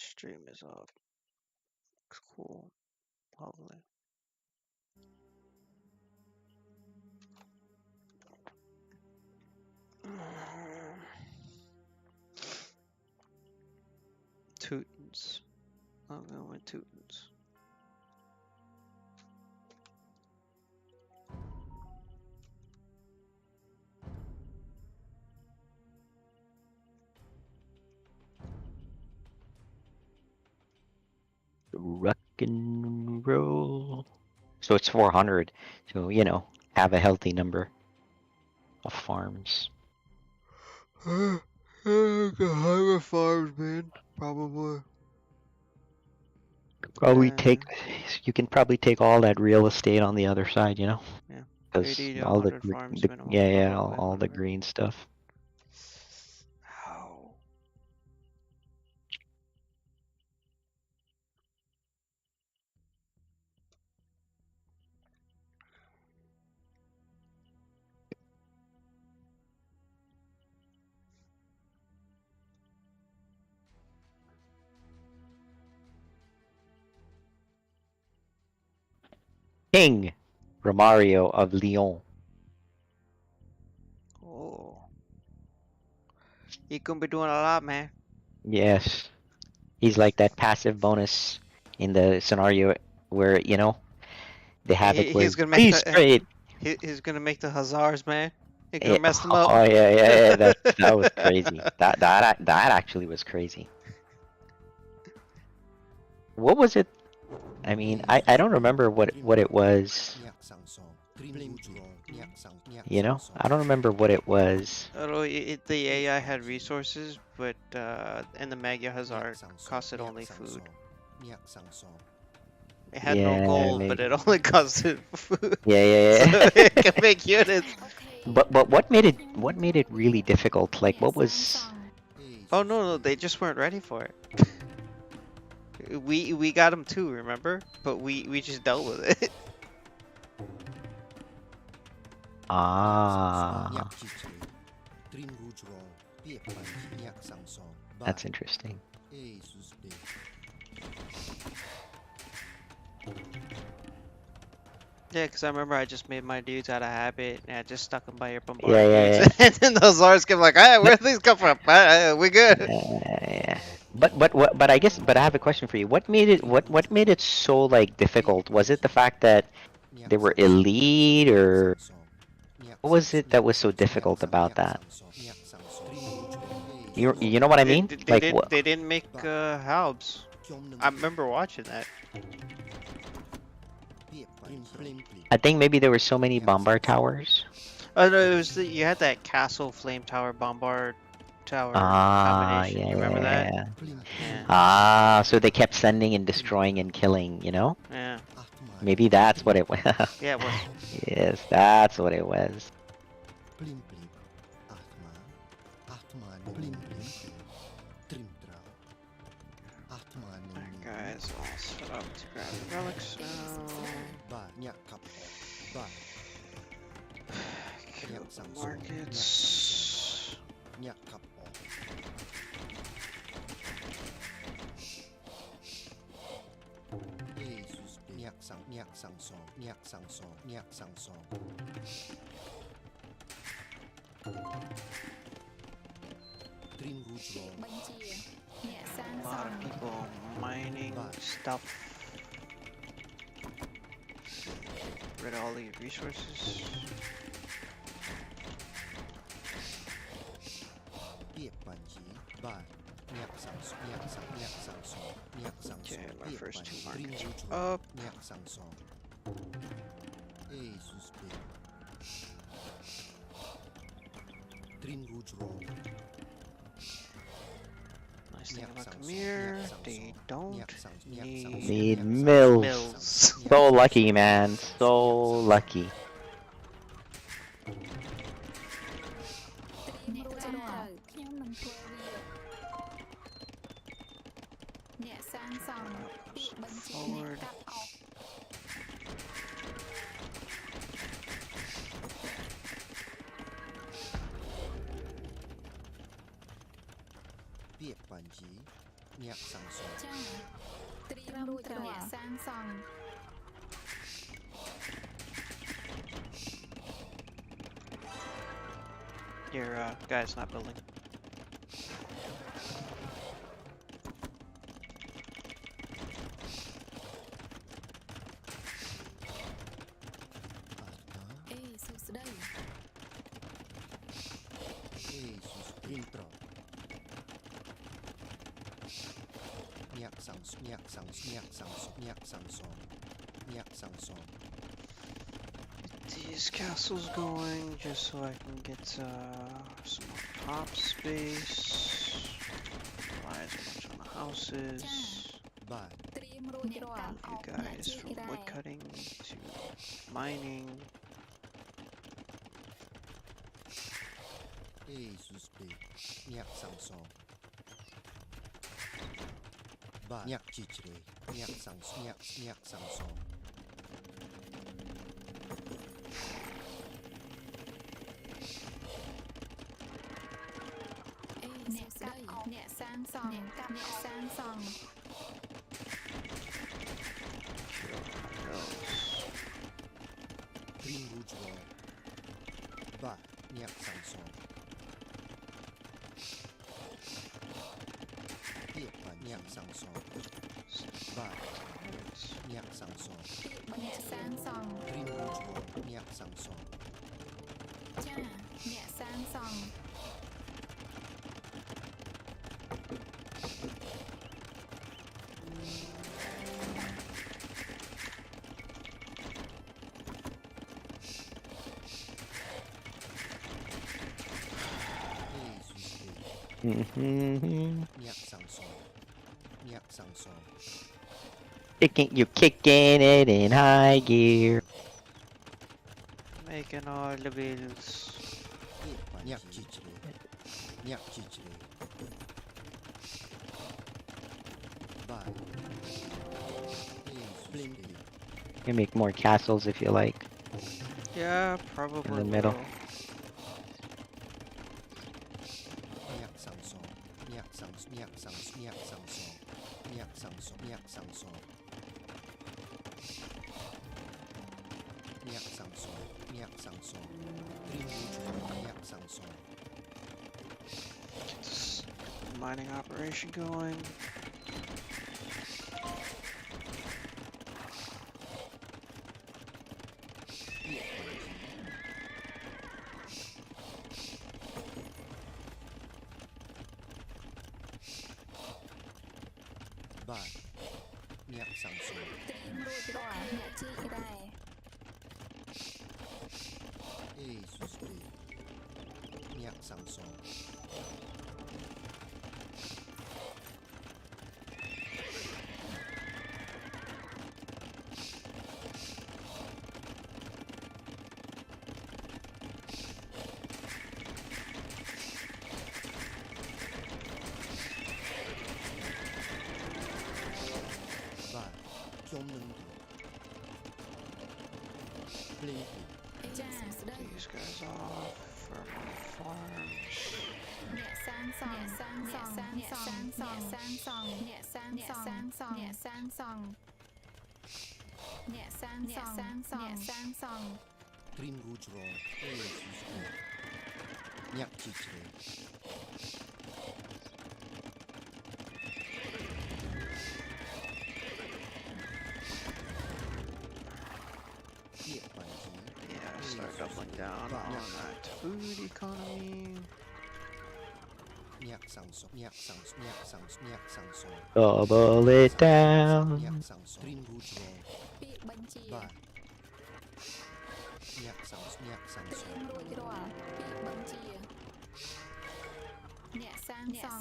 stream is up. It's cool. Lovely. Tootens. I'm going with Tootens. Rock and roll. So it's 400. So, you know, have a healthy number of farms. Higher farms, man. Probably. Probably take, you can probably take all that real estate on the other side, you know? Yeah. Because 80 to all the, 100 farms minimum. yeah, Probably. all the green stuff. How? King Romario of Lyon. Oh. He could be doing a lot, man. Yes. He's like that passive bonus in the scenario where, you know, the Havoc He's was gonna make please the trade. he's gonna make the Hazards, man. He's Yeah, gonna mess them up. oh yeah, that was crazy. That actually was crazy. What was it? I mean, I don't remember what it was. You know, I don't remember what it was. Although the AI had resources, but and the Mega Hazard costed only food. It had no Yeah, gold, but maybe. it only costed food. Yeah. So it can make units. But what made it really difficult? Like what was? Oh no, they just weren't ready for it. We got them too, remember? But we just dealt with it. Ah, that's interesting. Yeah, because I remember I just made my dudes out of habit, and I just stuck them by your bombard Yeah. dudes, and then those Zars kept like, "Hey, where these come from? We good." Yeah. But I guess I have a question for you. What made it so like difficult? Was it the fact that they were elite, or what was it that was so difficult about that? You know what I mean? Like what? They didn't make Halbs. I remember watching that. I think maybe there were so many bombard towers. Oh no, it was you had that castle flame tower bombard tower combination. Yeah, You remember that? yeah. Yeah. So they kept sending and destroying and killing, you know? Yeah. Maybe that's what it was. Yeah, it was. Yes, that's what it was. Alright, guys, all set up to grab the relics now. Kill the markets. A lot of people mining stuff. Rid of all these resources. Okay, my first two markets are up. Nice thing about Khmer, they don't Need mills. mills. So lucky, man. So lucky. Forward. ញាក់សាំងសូម ចាត្រៀមរួចរាល់សាងសង់ Your guy's not building. អេសួស្ដី អេស៊ូសព្រីមត្រញាក់សាំងញាក់សាំងញាក់សាំងញាក់សាំងសូមញាក់សាំងសូម These castles going just so I can get some more top space. Buy as much on the houses. បាទ ត្រៀមរួចរាល់ You guys from woodcutting to mining. អេស៊ូសព្រីញាក់សាំងសូមបាទញាក់ជីជ្រេញាក់សាំងញាក់សាំងសូម អេអ្នកស្ដីអ្នកសាងសង់អ្នកសាងសង់ Green Rouge Wall បាទញាក់សាំងសូមពីបាទញាក់សាំងសូមបាទញាក់សាំងសូម អ្នកសាងសង់ Green Rouge Wall ញាក់សាំងសូម ចាអ្នកសាងសង់ អេស៊ូសព្រី Mhm. ញាក់សាំងសូមញាក់សាំងសូម You kicking it in high gear. Making all the bills. ពីបាទញាក់ជីជ្រេញាក់ជីជ្រេបាទអេស៊ូសព្រី You can make more castles if you like. Yeah, probably. the middle. will. ញាក់សាំងសូមញាក់សាំងញាក់សាំងញាក់សាំងសូមញាក់សាំងសូមញាក់សាំងសូមញាក់សាំងសូមញាក់សាំងសូម Green Rouge Wall ញាក់សាំងសូម Get this mining operation going. បាទញាក់សាំងសូម ត្រៀមរួចរាល់អ្នកជីករ៉ែ អេស៊ូសព្រីញាក់សាំងសូម បាទខ្ញុំនឹងភ្លេងពី ចាស្ដី These guys off for my farms. អ្នកសាងសង់អ្នកសាងសង់អ្នកសាងសង់អ្នកសាងសង់អ្នកសាងសង់អ្នកសាងសង់អ្នកសាងសង់អ្នកសាងសង់ Green Rouge Wall អេស៊ូសព្រីញាក់ជីជ្រេពីបាទជី Yeah, start doubling down on that food economy. ញាក់សាំងសូមញាក់សាំងញាក់សាំងញាក់សាំងសូម Double it down. ញាក់សាំងសូម Green Rouge Wall ពាក្យបញ្ជា បាទញាក់សាំងញាក់សាំង ត្ សូ រៀ ម មរួចរាល់ពាក្យបញ្ជាអ្នកសាងសង់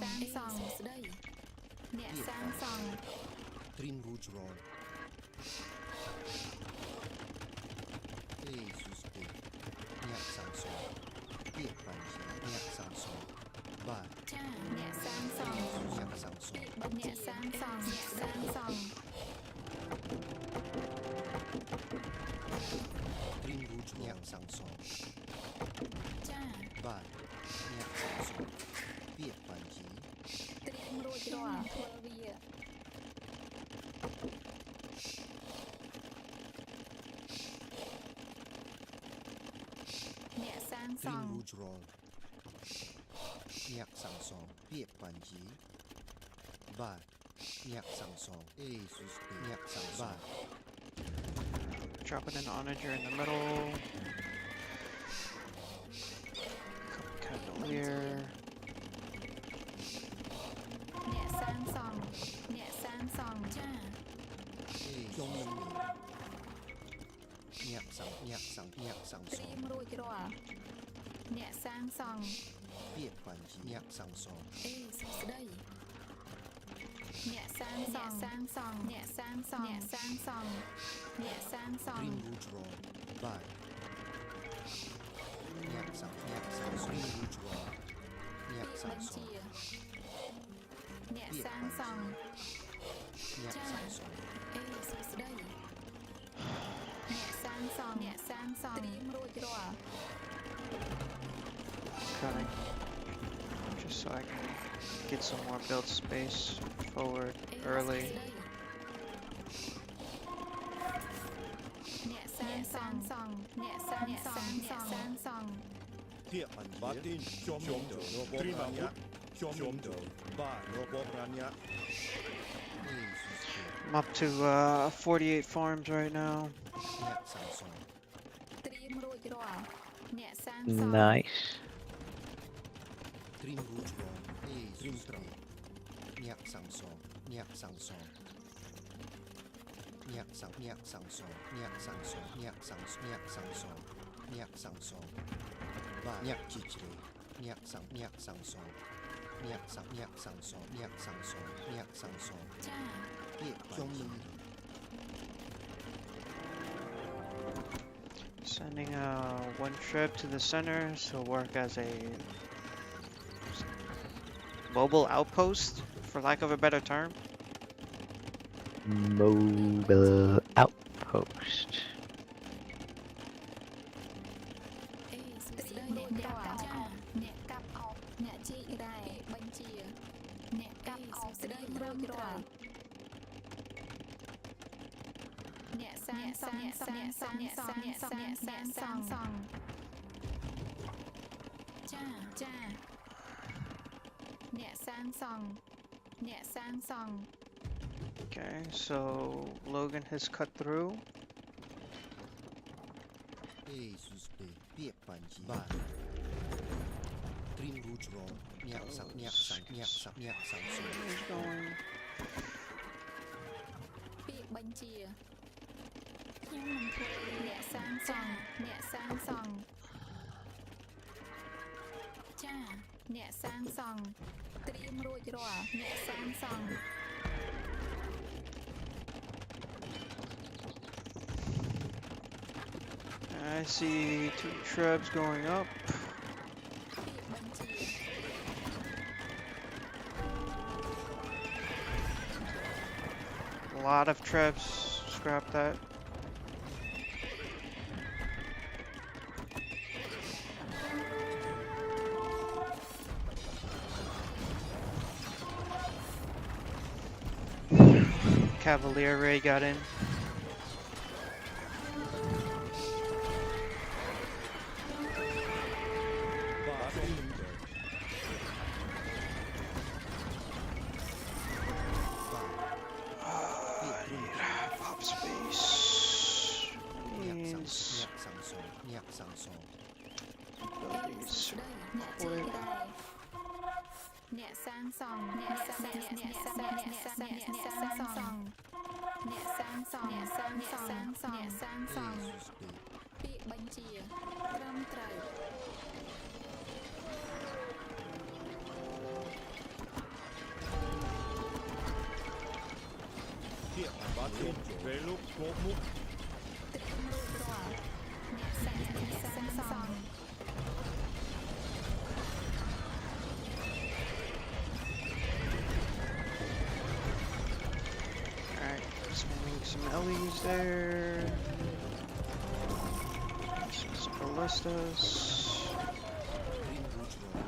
ស្ដីអ្នកសាងសង់ Green Rouge Wall អេស៊ូសព្រីញាក់សាំងសូមពីបាទជីញាក់សាំងសូមបាទ ចាអ្នកសាងសង់ ញាក់សាំងសូម អ្នកសាងសង់អ្នកសាងសង់ Green Rouge ញាក់សាំងសូម ចា បាទញាក់សាំងសូមពីបាទជី ត្រៀមរួចរាល់ អ្នកសាងស Dream ង់ Rouge Roll អ្នកសាងសង់ពាក្យបញ្ជីបាទអ្នកសាងសង់ ASUS អ្នកសាងសង់ Drop it in onager in the middle. Cavalier. អ្នកសាងសង់អ្នកសាងសង់ចា ចុងនឹងអ្នកសាងស ត្រៀ ង់ មរួចរាល់អ្នកសាងសង់ ពាក្យបញ្ជីអ្នកសាងសង់ អេសួស្ដីអ្នកសាងសង់អ្នកសាងសង់អ្នកសាងសង់អ្នកសាងសង់ Dream Rouge Roll បាទអ្នកសាង Dream Rouge Roll អ្នក ពាក្យ សាង បញ្ សង់ ជាអ្នកសាងសង់ អ្នកសាងសង់ អេសួស្ដីអ្នកសាងសង់ត្រៀមរួចរាល់ Cutting. Just so I can get some more build space forward early. អ្នកសាងសង់អ្នកសាងសង់ ពាក្យបញ្ជា Batin ជុំទៅរបប ត្រៀម រា អាវុ ញា ធ ជុំទៅបាទរបបរាញា ASUS I'm up to 48 farms right now. អ្នកសាងសង់ ត្រៀមរួចរាល់អ្នកសាងសង់ Nice. Dream Rouge Roll Dream អ្នកសាងសង់អ្នកសាងសង់អ្នកសាងសង់អ្នកសាងសង់អ្នកសាងសង់អ្នកសាងសង់អ្នកសាងសង់បាទអ្នកជីជ្រេអ្នកសាងសង់អ្នកសាងសង់អ្នកសាងសង់អ្នកសាងសង់អ្នកសាងសង់អ្នកសាងសង់ ចា ពាក្យចុងនឹង Sending one trip to the center to work as a mobile outpost, for lack of a better term. Mobile outpost. អេសួស្ដីអ្នកកាប់អោបអ្នកជីករ៉ែបញ្ជាអ្នកកាប់អោបស្ដីរួចរាល់អ្នកសាងសង់អ្នកសាងសង់ចាអ្នកសាងសង់អ្នកសាងសង់ Okay, so Logan has cut through. ASUS ពាក្យបញ្ជីបាទ Dream Rouge Roll អ្នកសាងសង់ He's going. ពាក្យបញ្ជាខ្ញុំនឹងធ្វើអ្នកសាងសង់ចាអ្នកសាងសង់ត្រៀមរួចរាល់អ្នកសាងសង់ I see 2 shrubs going up. ពាក្យបញ្ជា A lot of trebs. Scrap that. Cavalier Ray got in. Batin Pop space. អ្នកសាង Needs សង់អ្នកសាងសង់ abilities. ស្ដីអ្នកជីករ៉ែអ្នកសាងសង់អ្នកសាងសង់អ្នកសាងសង់ ASUS ពាក្យបញ្ជាត្រឹមត្រូវ ពាក្យ Batin វេលុកគោកមុខ ត្រៀមរួចរាល់អ្នកសាងសង់ Alright, just moving some LEs there. Some ballistas. Dream Rouge Roll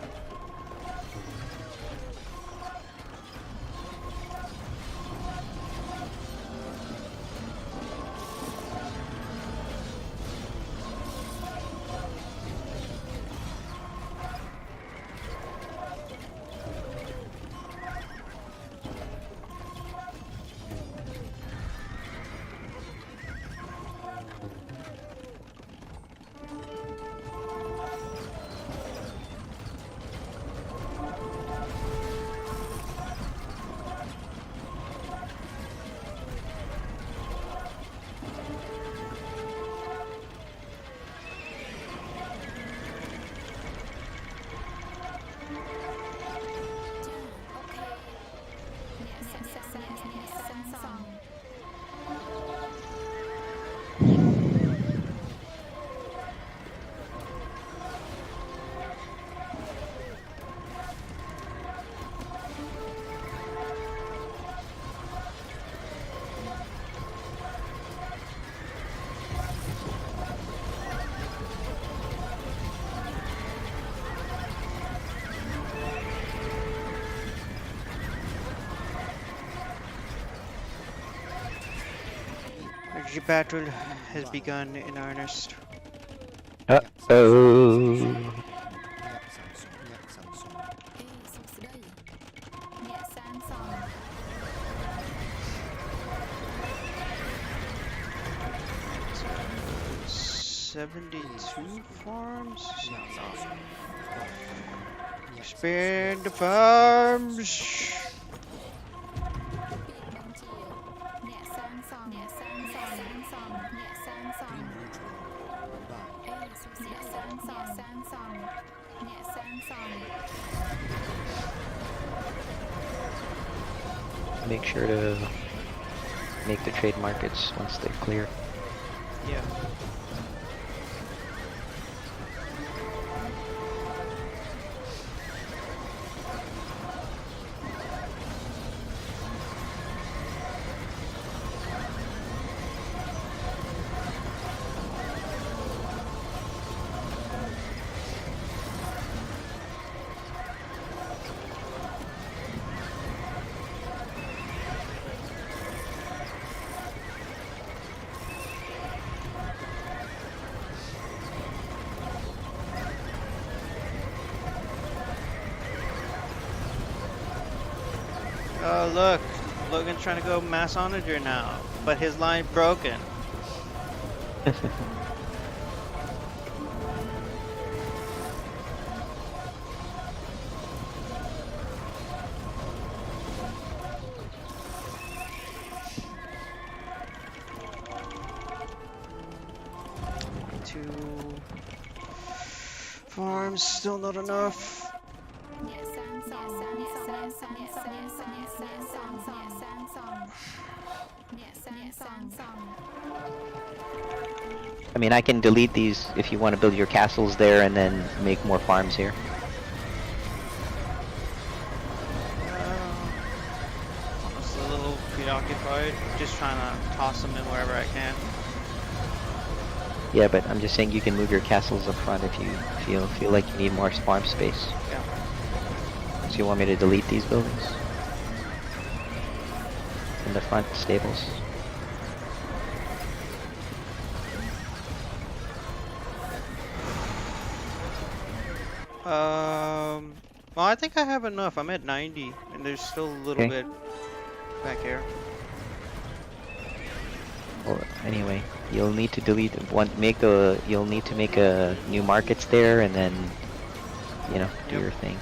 energy battle has begun in earnest. Uh-oh. អ្នកសាងសង់អ្នកសាងសង់ អេសួស្ដីអ្នកសាងសង់ 72 farms? អ្នកសាងសង់អ្នក Expand the farms! អ្នកសាងសង់អ្នកសាងសង់អ្នកសាងសង់អ្នកសាងសង់ បាទ អេសួស្ដីអ្នកសាងសង់អ្នកសាងសង់អ្នកសាងសង់ Make sure to make the trade markets once they're clear. Yeah. Oh look, Logan's trying to go mass onager now, but his line broken. Two farms, still not enough. អ្នកសាងសង់អ្នកសាងសង់អ្នកសាងសង់អ្នកសាងសង់អ្នកសាងសង់អ្នកសាងសង់ I mean, I can delete these if you want to build your castles there and then make more farms here. I'm just a little preoccupied, just trying to toss them in wherever I can. Yeah, but I'm just saying you can move your castles up front if you feel like you need more farm space. Yeah. So you want me to delete these buildings? In the front stables? Well, I think I have enough. I'm at 90, and there's still a little Okay. bit back here. Well, anyway, you'll need to delete one. You'll need to make a new markets there, and then, you know, do Yep. your thing.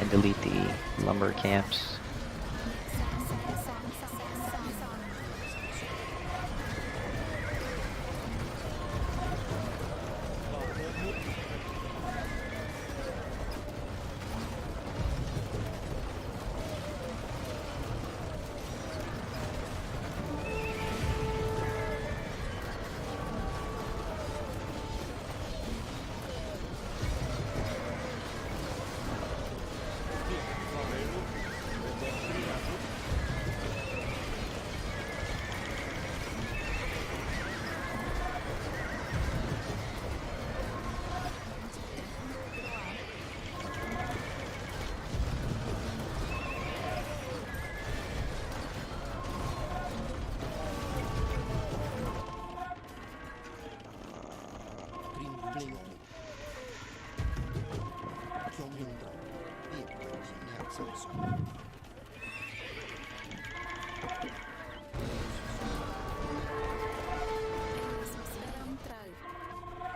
And delete the lumber camps. ខ្ញុំយល់ត្រូវពាក្យជាអ្នកសាងសង់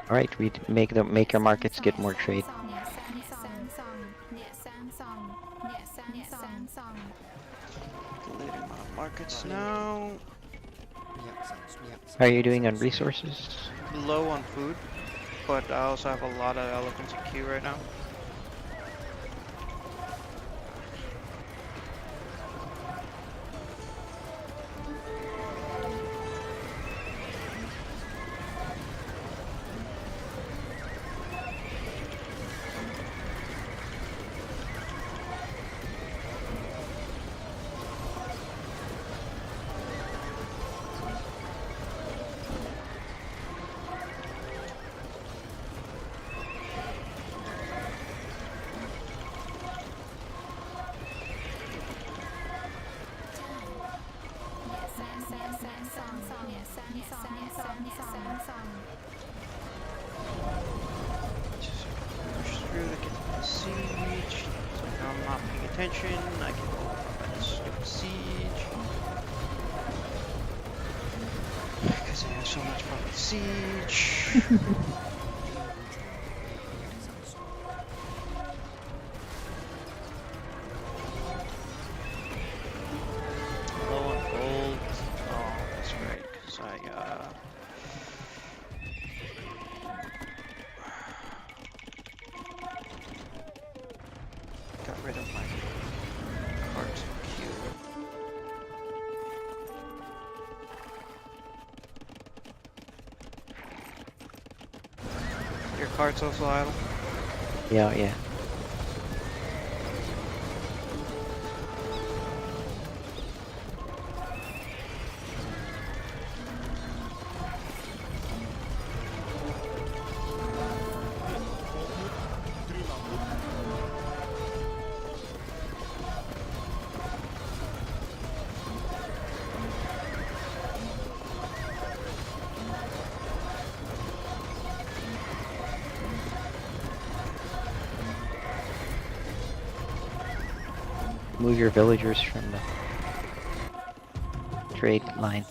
All right, we make our markets get more trade. Deleting my markets now. អ្នកសាងសង់អ្នកសាង How are you doing on resources? Low on food, but I also have a lot of elephants in queue right now. attention. I can go by this stupid siege. Because I have so much fucking siege. Low on gold. Oh, that's great. Because got rid of my cart queue. Your cart's also idle? Yeah, yeah. Move your villagers from the trade line.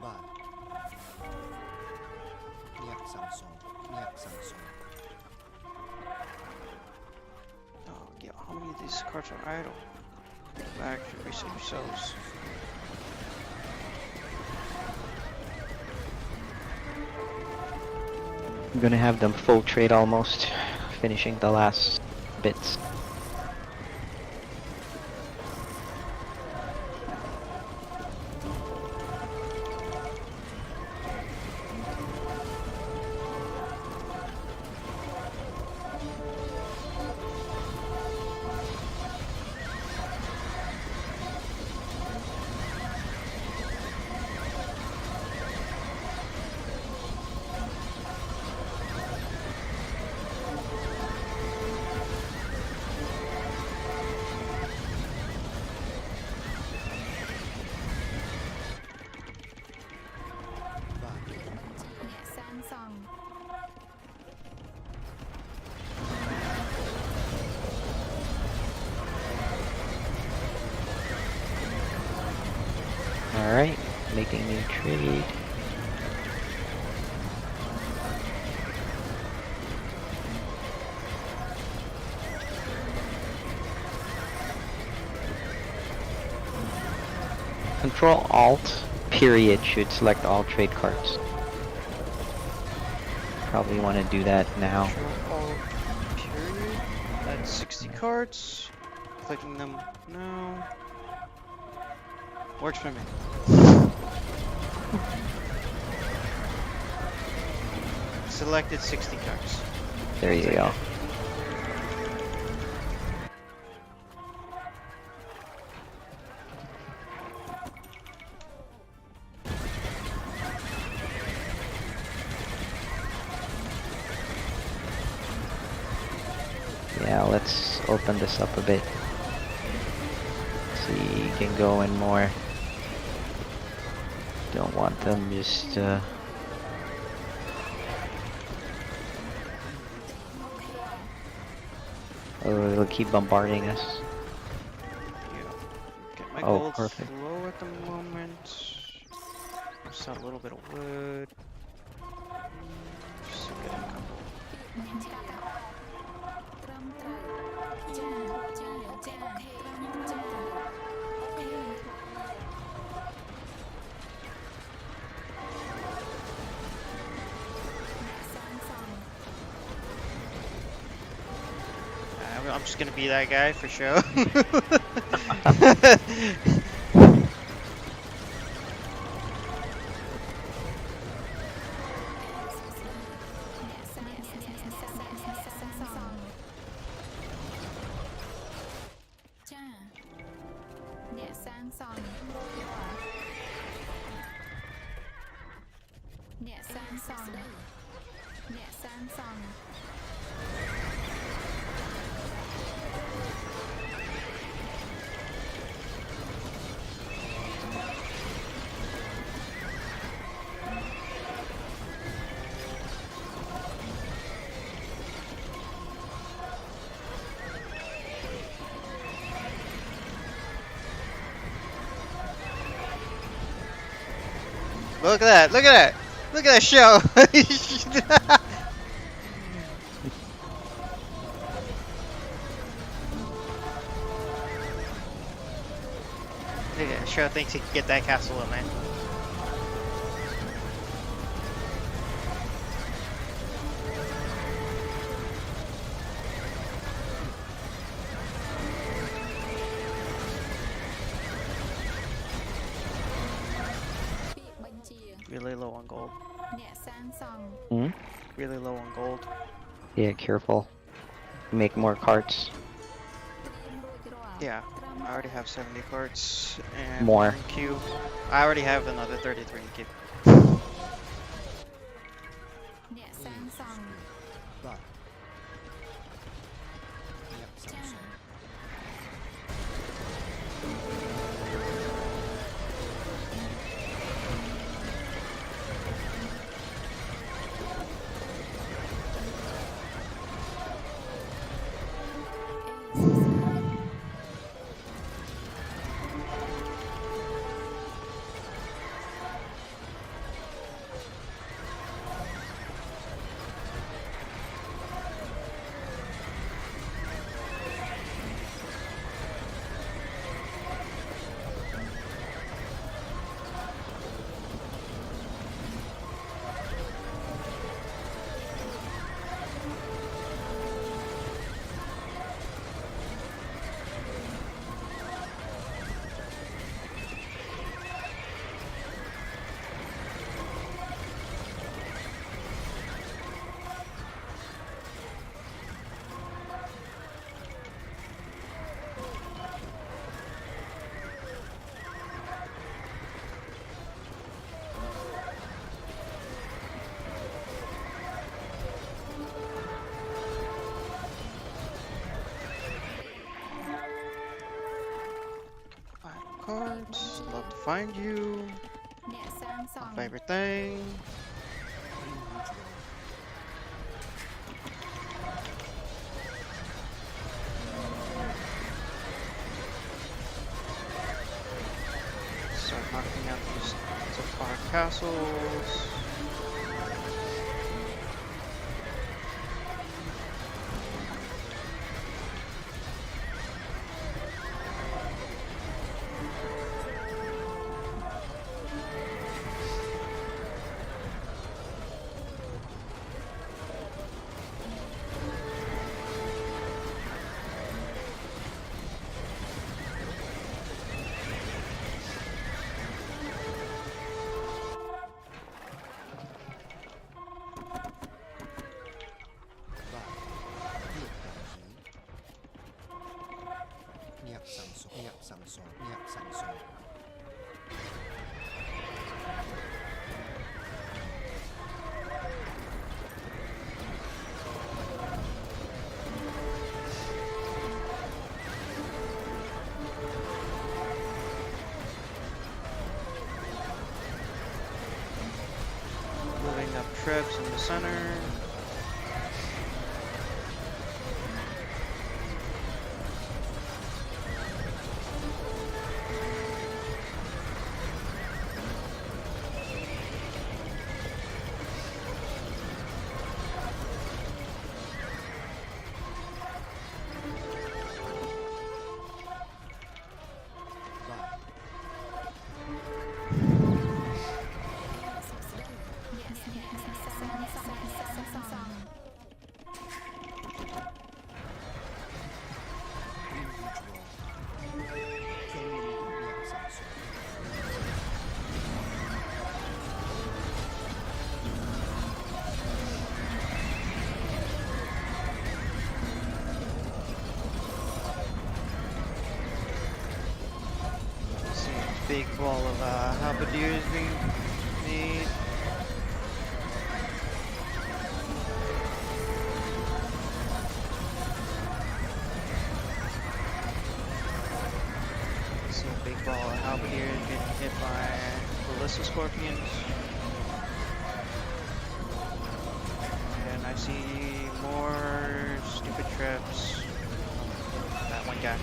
Ba. Niak sang song. Niak sang song. Oh, yeah, how many of these carts are idle? Go back to reset yourselves. I'm gonna have them full trade almost, finishing the last bits. Ba. Alright, making new trade. Control Alt period should select all trade cards. Probably want to do that now. Control Alt period. That's 60 carts. Clicking them now. Works for me. Selected 60 carts. There you go. Yeah, let's open this up a bit. See, you can go in more. Don't want them just oh, they'll keep bombarding us. Yeah. Get my Oh, gold perfect. low at the moment. Just a little bit of wood. Just to get a couple. I'm just gonna be that guy for show. sang song. Nhẹ sang song. Nhẹ sang song. Look at that! Look at that! Look at that show! Look at that show thinks he can get that castle in there. Bị bệnh chìa. Really low on gold. Nhẹ sang song. Hmm? Really low on gold. Yeah, careful. Make more carts. Trim rùi rò. Yeah, I already have 70 carts and More. one in queue. I already have another 33 in queue. Nhẹ sang song. ba nhạc sang Cha. song Cards, love to find you. Nhẹ sang My song. favorite thing. Start knocking out these Zafar castles. ba nhạc sang song nhạc sang song nhạc sang song Moving up tribes in the center. ba Nhẹ sang song. big ball of halberdiers being made. See a big ball of halberdiers getting hit by ballista scorpions. And I see more stupid traps. That one guy.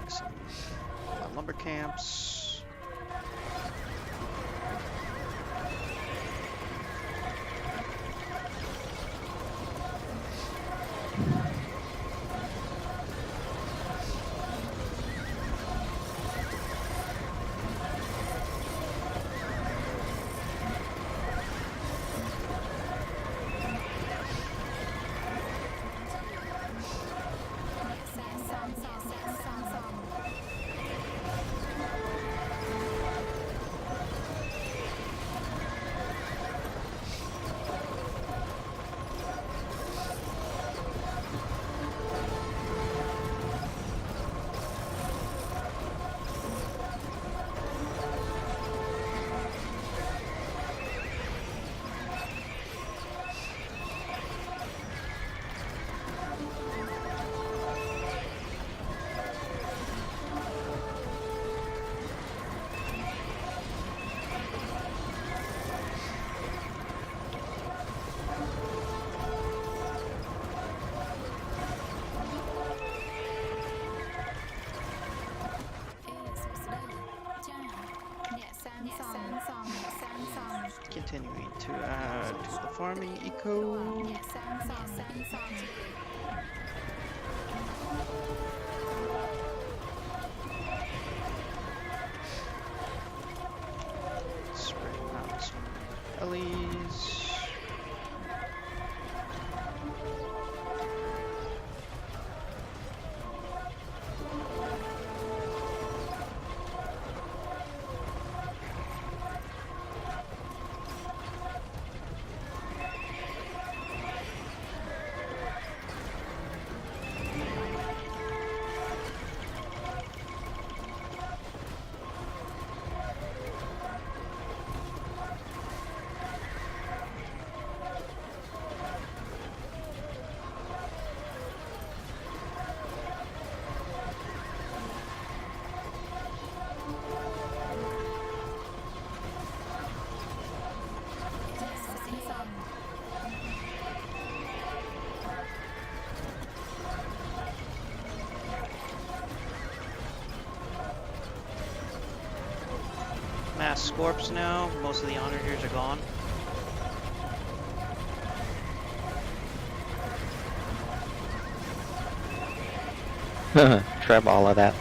Some lumber camps. Continuing to add to the farming eco. Spreading out some bellies. Mass scorps now. Most of the onagers are gone. Treb all of that.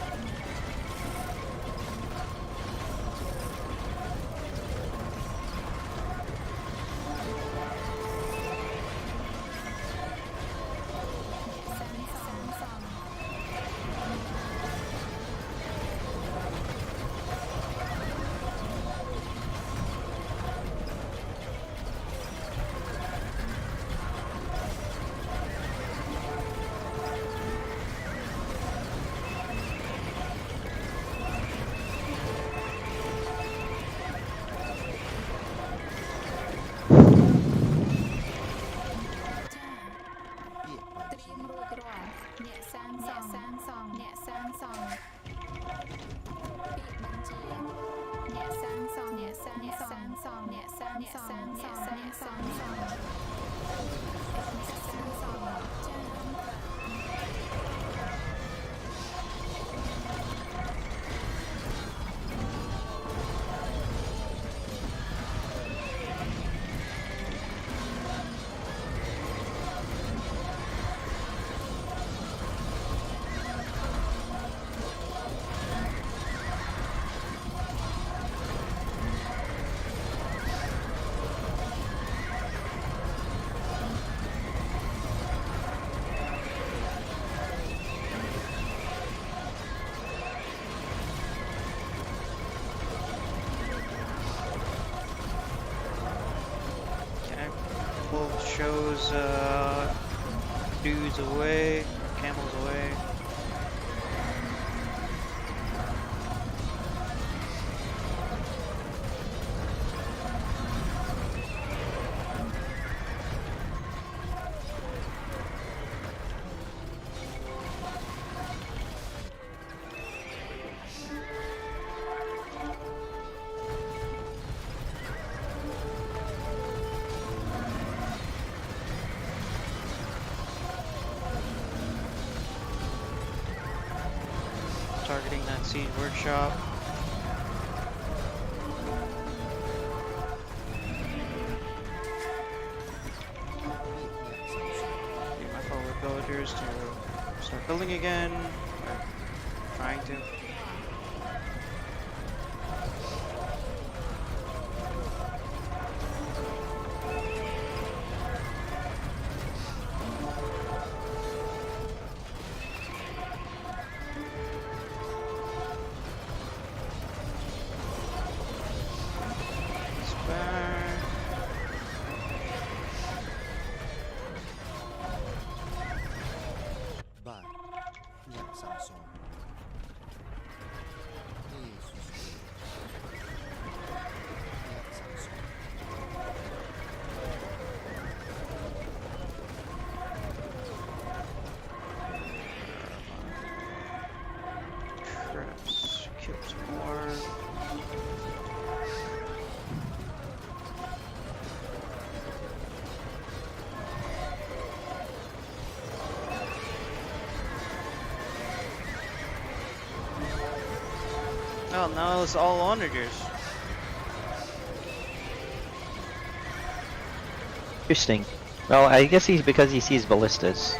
Okay. Wolf shows dudes away, camels away. Targeting that siege workshop. Get my forward villagers to start building again. Or trying to. It's back. Ba. Nhạc sẵn sàng. Jesus. Nhạc sẵn sàng. Traps. Kill some more. Oh, now it's all onagers. Interesting. Well, I guess he's because he sees ballistas.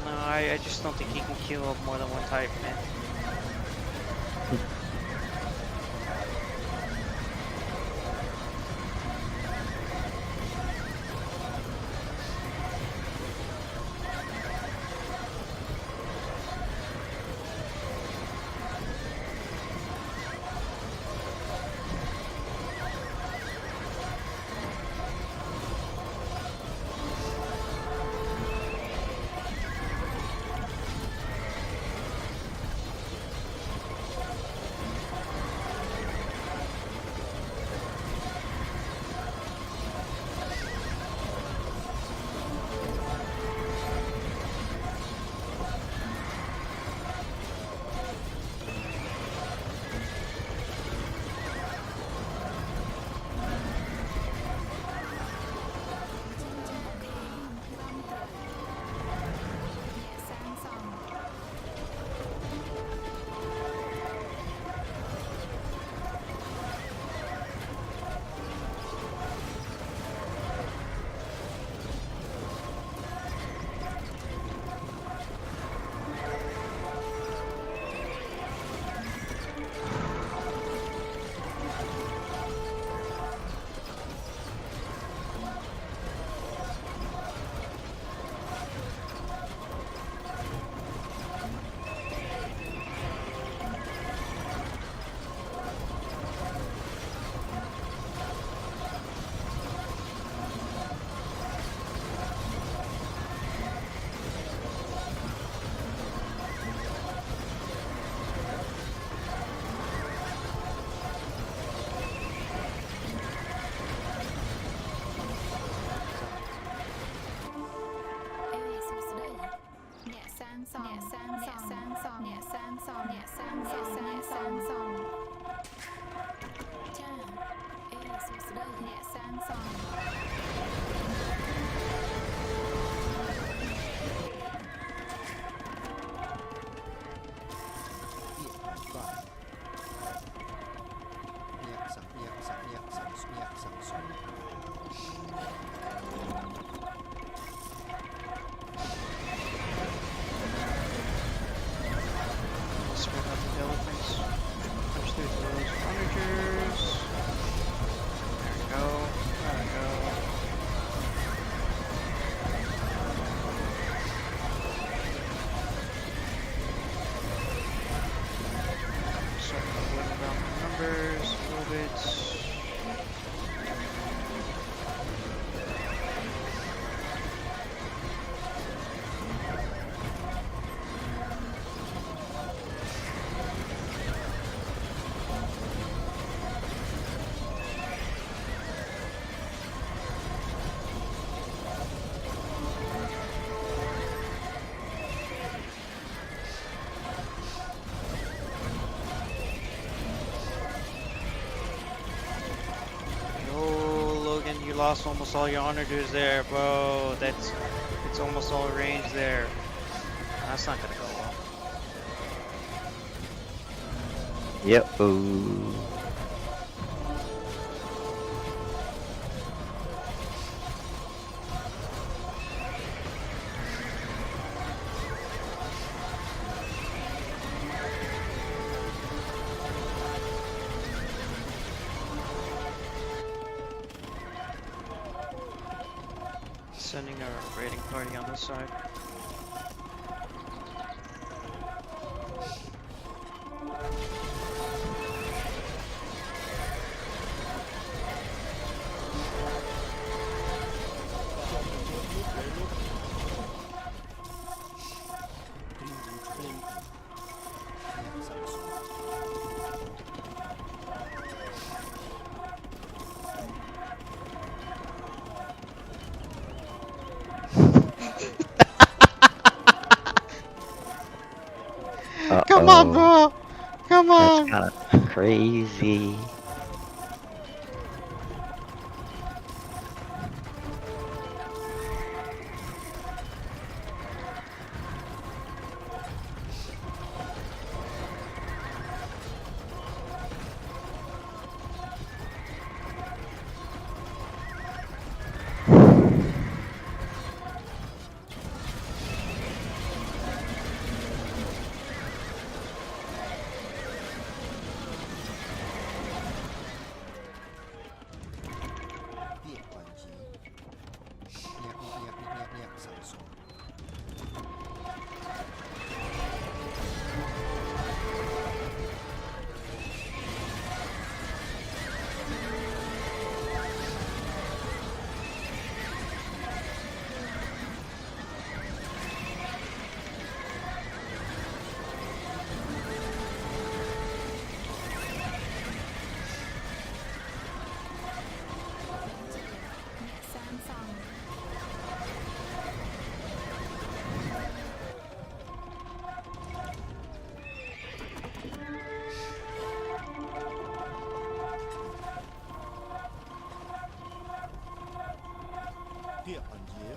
No, I just don't think he can kill up more than one type, man. nhẹ sang sòng Địa bản vải. Nhạc sẵn nhạc sẵn nhạc sẵn nhạc sẵn sông. Spread out the elephants. Punch through those onagers. There we go. There we go. Starting to whittle down the numbers a little bit. Yo, Logan, you lost almost all your onagers there, bro. It's almost all range there. That's not gonna go well. Yep. Ooh. Sending a raiding party on this side. Nhạc sẵn sông. Come on, Uh-oh. bro! Come on! That's kind of crazy. Địa bản chí. Nhạc sẵn sông. nhẹ sang sòng Địa bản dế.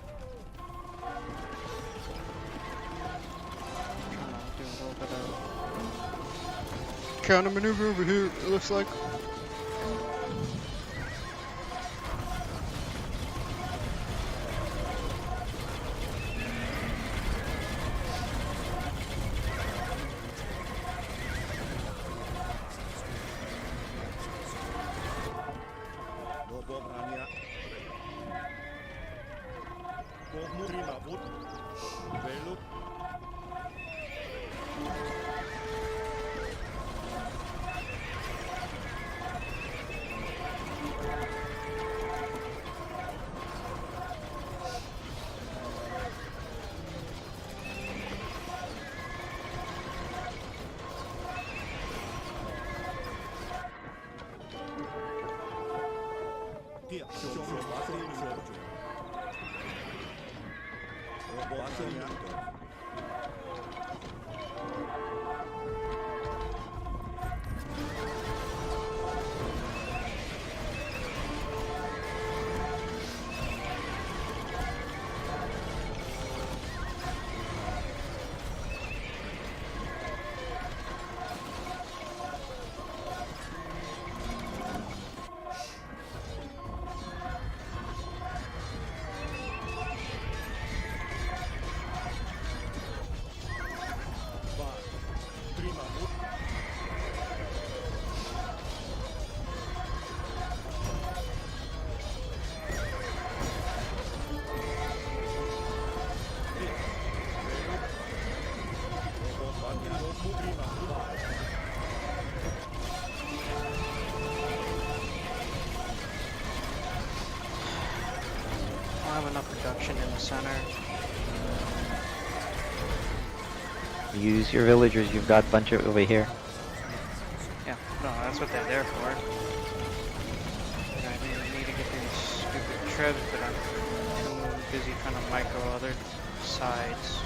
Do a little bit of counter maneuver over here, it looks like. Robo berani. Bokmu terima put. Beluk. Địa show bahasa Indonesia. Robo bahasa Indonesia. have enough production in the center. Use your villagers. You've got a bunch of over here. Yeah, no, that's what they're there for. And I need to get these stupid trebs, but I'm too busy trying to micro other sides.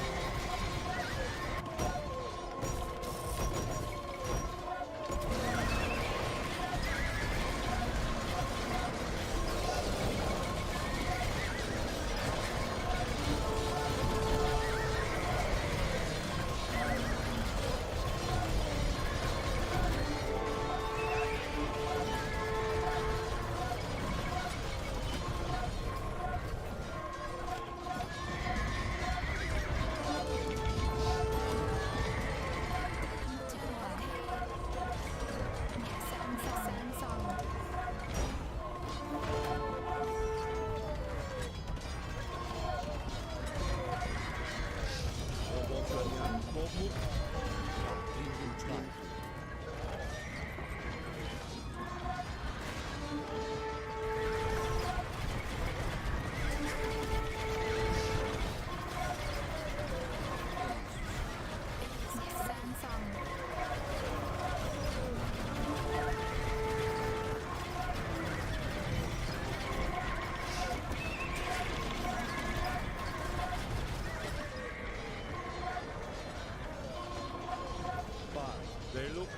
They look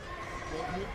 good.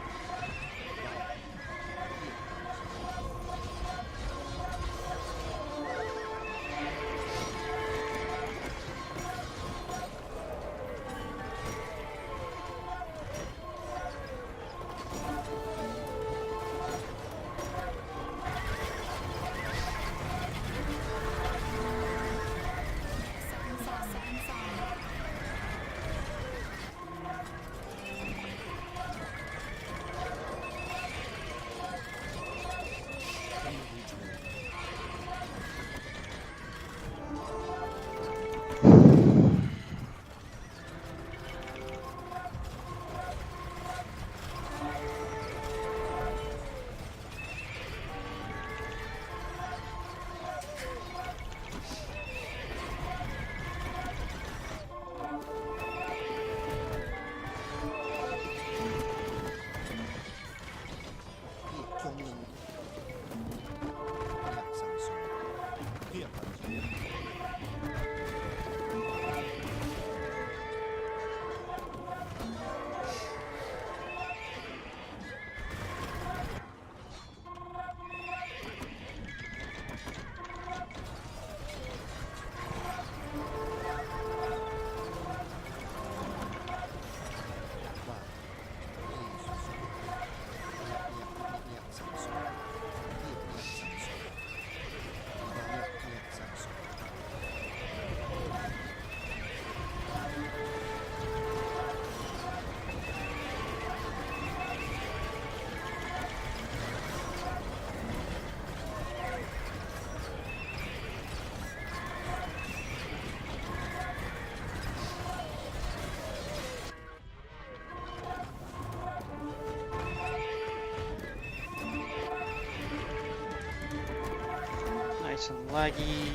Nice and laggy.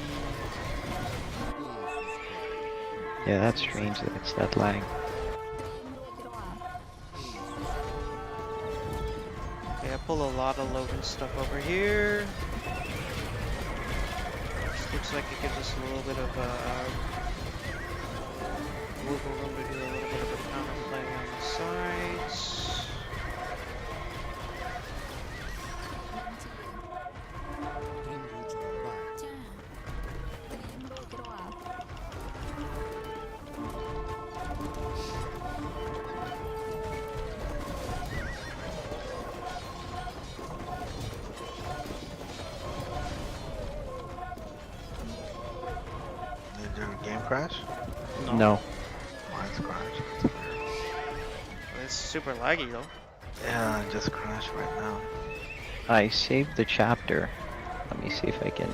Yeah, that's strange that it's that lag. Okay, I pull a lot of Logan stuff over here. This looks like it gives us a little bit of wiggle room to do a little bit of a counterplay on the sides. Did your game crash? No. Mine's crashed. It's weird. It's super laggy though. Yeah, it just crashed right now. I saved the chapter. Let me see if I can.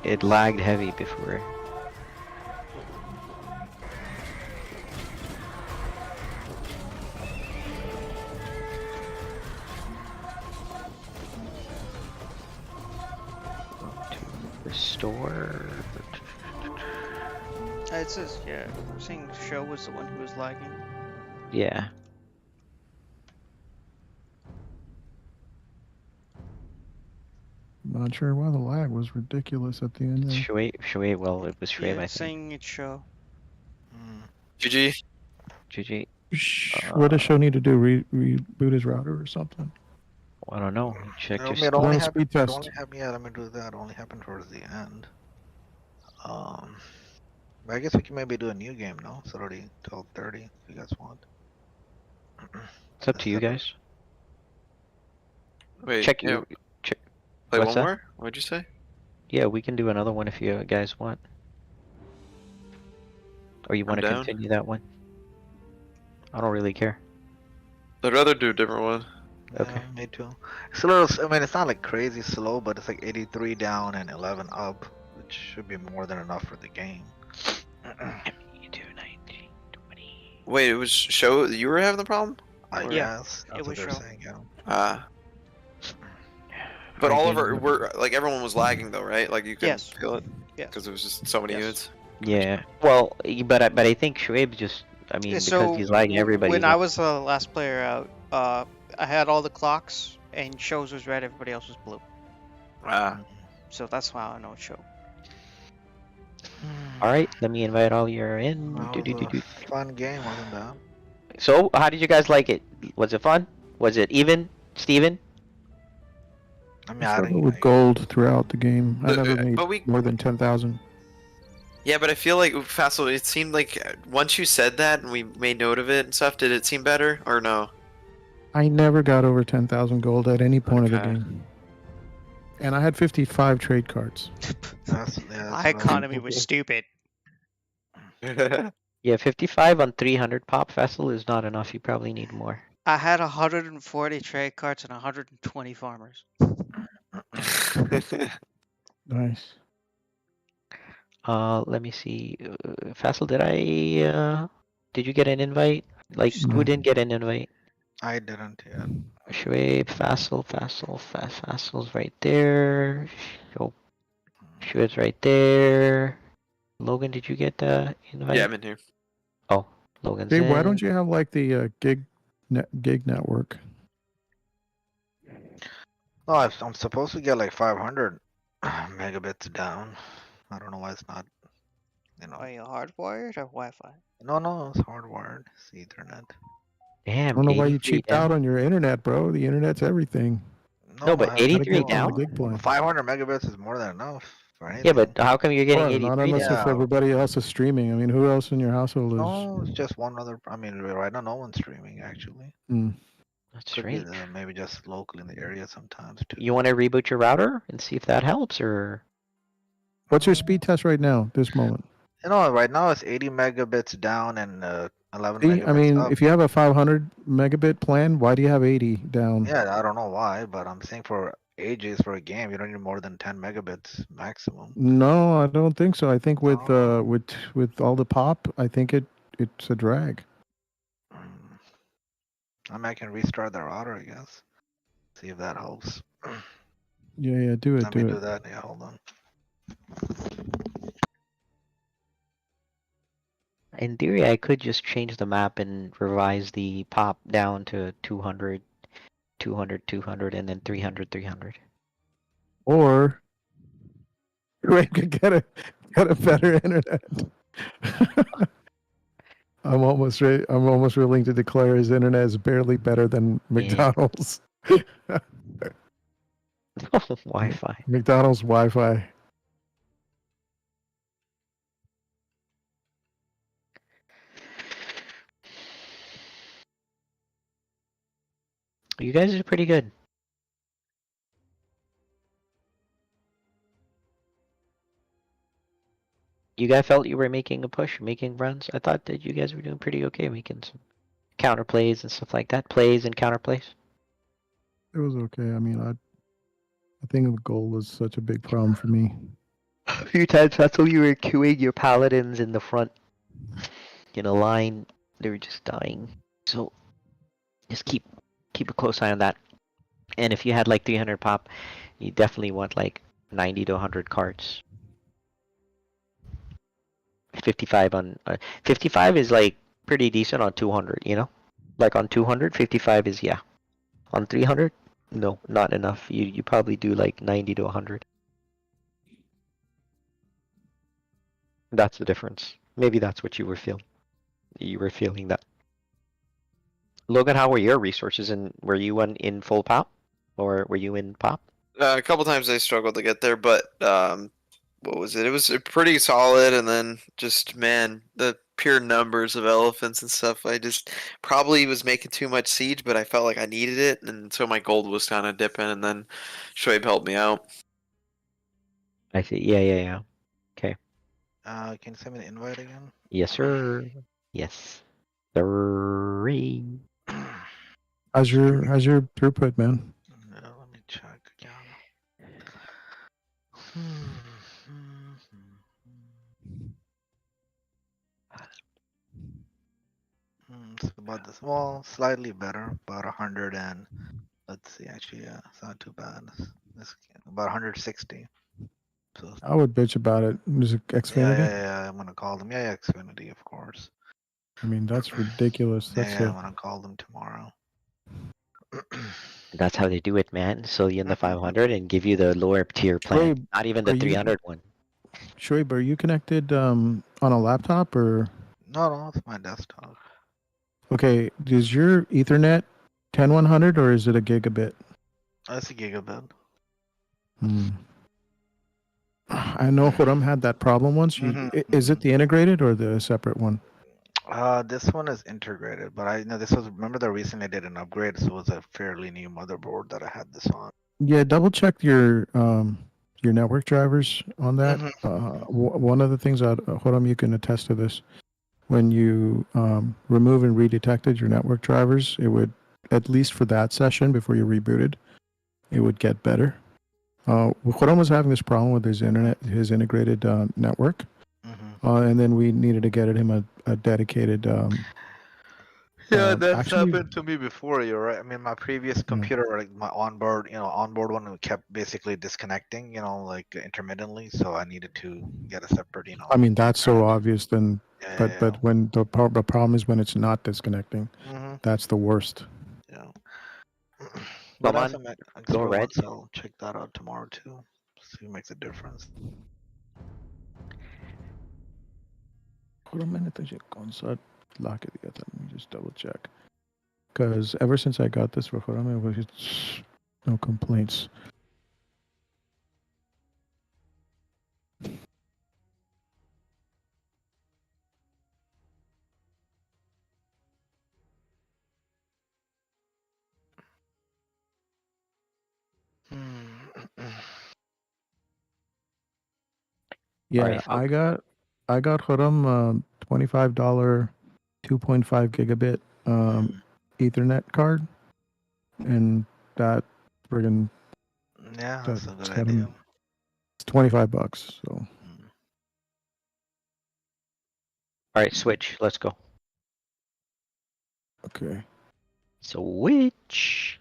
It lagged heavy before. store. It says, yeah, I'm saying show was the one who was lagging. Yeah. Not sure why the lag was ridiculous at the end there. Shui, well, it was Shui, Yeah, I it's think. saying it show. Mm. GG. GG. What does show need to do? Reboot his router or something? I don't know. Check your It only Run a happened. speed It test. only happened. Yeah, let me do that. It only happened towards the end. But I guess we can maybe do a new game now. It's already 12:30. If you guys want. It's up to you guys. Wait, Check yeah, your. Check. play what's one that? more? What'd you say? Yeah, we can do another one if you guys want. Or you want to down. continue that one? I don't really care. I'd rather do a different one. Okay. Yeah, me too. It's a little. I mean, it's not like crazy slow, but it's like 83 down and 11 up, which should be more than enough for the game. 22, 19, 20. Wait, it was show you were having the problem? I Yeah, guess it that's what was they're show. saying. Yeah. Ah. But Alright, all of game. our, we're like everyone was lagging though, right? Like you could Yes. feel it Yeah. because it was just so many Yes. units. Yeah. Well, but I think Shuaib just. I mean, because So he's lagging everybody. when I was the last player out, I had all the clocks and shows was red, everybody else was blue. Ah. So that's how I know it's show. All right, let me invite all you in. That was Do-do-do-do. a fun game, wasn't that? So, how did you guys like it? Was it fun? Was it even, Steven? I mean, I I started didn't. with gold throughout the game. I The- never made but we- more than 10,000. Yeah, but I feel like Fassel, it seemed like once you said that and we made note of it and stuff, did it seem better or no? I never got over 10,000 gold at any point of the Okay. game. And I had 55 trade cards. That's, yeah, that's My what I- economy was stupid. Yeah, 55 on 300 pop vessel is not enough. You probably need more. I had 140 trade cards and 120 farmers. Nice. Let me see. Fassel, did you get an invite? Like, who No. didn't get an invite? I didn't yet. Shuaib, Fassel's right there. Shuaib's right there. Logan, did you get the invite? Yeah, I'm in here. Oh, Logan's Hey, why in. don't you have like the gig network? No, I'm supposed to get like 500 megabits down. I don't know why it's not. You know. Are you hardwired or Wi-Fi? No, it's hardwired. It's Ethernet. Damn, I don't know why you 83 cheaped down. out on your internet, bro. The internet's everything. No, but I- 83 Gotta get on down? the gig plan. 500 megabits is more than enough for anything. Yeah, but how come you're getting Or 83 not unless down? if everybody else is streaming. I mean, who else in your household is? No, it's just one other. I mean, right now, no one's streaming actually. Hmm. That's Could be strange. maybe just local in the area sometimes too. You want to reboot your router and see if that helps, or What's your speed test right now, this moment? You know, right now it's 80 megabits down and 11 See, megabits I mean, up. if you have a 500 megabit plan, why do you have 80 down? Yeah, I don't know why, but I'm saying for ages for a game, you don't need more than 10 megabits maximum. No, I don't think so. I think with Oh. with all the pop, I think it's a drag. Mm. I mean, I can restart the router, I guess. See if that helps. Yeah, do it, Let me do do it. that. Yeah, hold on. in theory, I could just change the map and revise the pop down to 200, 200, 200, and then 300, 300. Or we could get a better internet. I'm almost willing to declare his internet is barely better than McDonald's. Wi-Fi. McDonald's Wi-Fi. You guys are pretty good. You guys felt you were making a push, making runs. I thought that you guys were doing pretty okay, making some counter plays and stuff like that. Plays and counter plays. It was okay. I mean, I think the goal was such a big problem for me. A few times that's when you were queuing your paladins in the front in a line. They were just dying. So just keep a close eye on that. And if you had like 300 pop, you definitely want like 90 to 100 cards 55 on 55 is like pretty decent on 200, you know? Like on 200, 55 is yeah. On 300, no, not enough. You probably do like 90 to 100. That's the difference. Maybe that's what you were feeling. You were feeling that. Logan, how were your resources? And were you in full pop, or were you in pop? A couple times I struggled to get there, but what was it? It was pretty solid, and then just man, the pure numbers of elephants and stuff. I just probably was making too much siege, but I felt like I needed it, and so my gold was kind of dipping, and then Shoaib helped me out. I see. Yeah. Okay. Can you send me the invite again? Yes, sir. Yes. Three. How's your throughput, man? Let me check again. It's about this. Well, slightly better. About 100 and let's see. Actually, yeah, it's not too bad. It's about 160. So I would bitch about it. Is it Xfinity? yeah. I'm gonna call them. Yeah, Xfinity, of course. I mean, that's ridiculous. That's Yeah, I'm gonna call them tomorrow. That's how they do it, man. So you in the 500 and give you the lower tier plan, Shoaib, not even the are you- 300 one. Shoaib, are you connected on a laptop or? No, it's my desktop. Okay, is your Ethernet 10100 or is it a gigabit? That's a gigabit. I know Huram had that problem once. Is it the integrated or the separate one? This one is integrated, but I know this was. Remember that recently I did an upgrade, so it was a fairly new motherboard that I had this on. Yeah, double check your network drivers on that. One of the things that Huram, you can attest to this. When you remove and redetected your network drivers, it would, at least for that session before you rebooted, it would get better. Huram was having this problem with his integrated network. And then we needed to get him a dedicated. Yeah, that's actually, happened to me before. You're right. I mean, my previous computer, like my onboard one, kept basically disconnecting, like intermittently. So I needed to get a separate, I mean, that's so obvious. Then, Yeah, but when the problem is when it's not disconnecting, that's the worst. yeah. But Come as on, I'm go red. once, I'll check that out tomorrow too. See if it makes a difference. Hold a minute, lock it together. Let me just double check. Because ever since I got this for Huram, it was just no complaints. Yeah, Alright, I got Huram $25 2.5 gigabit Ethernet card, and that friggin' Yeah, that's a good got idea. him. It's $25. So alright, switch. Let's go. okay. Switch.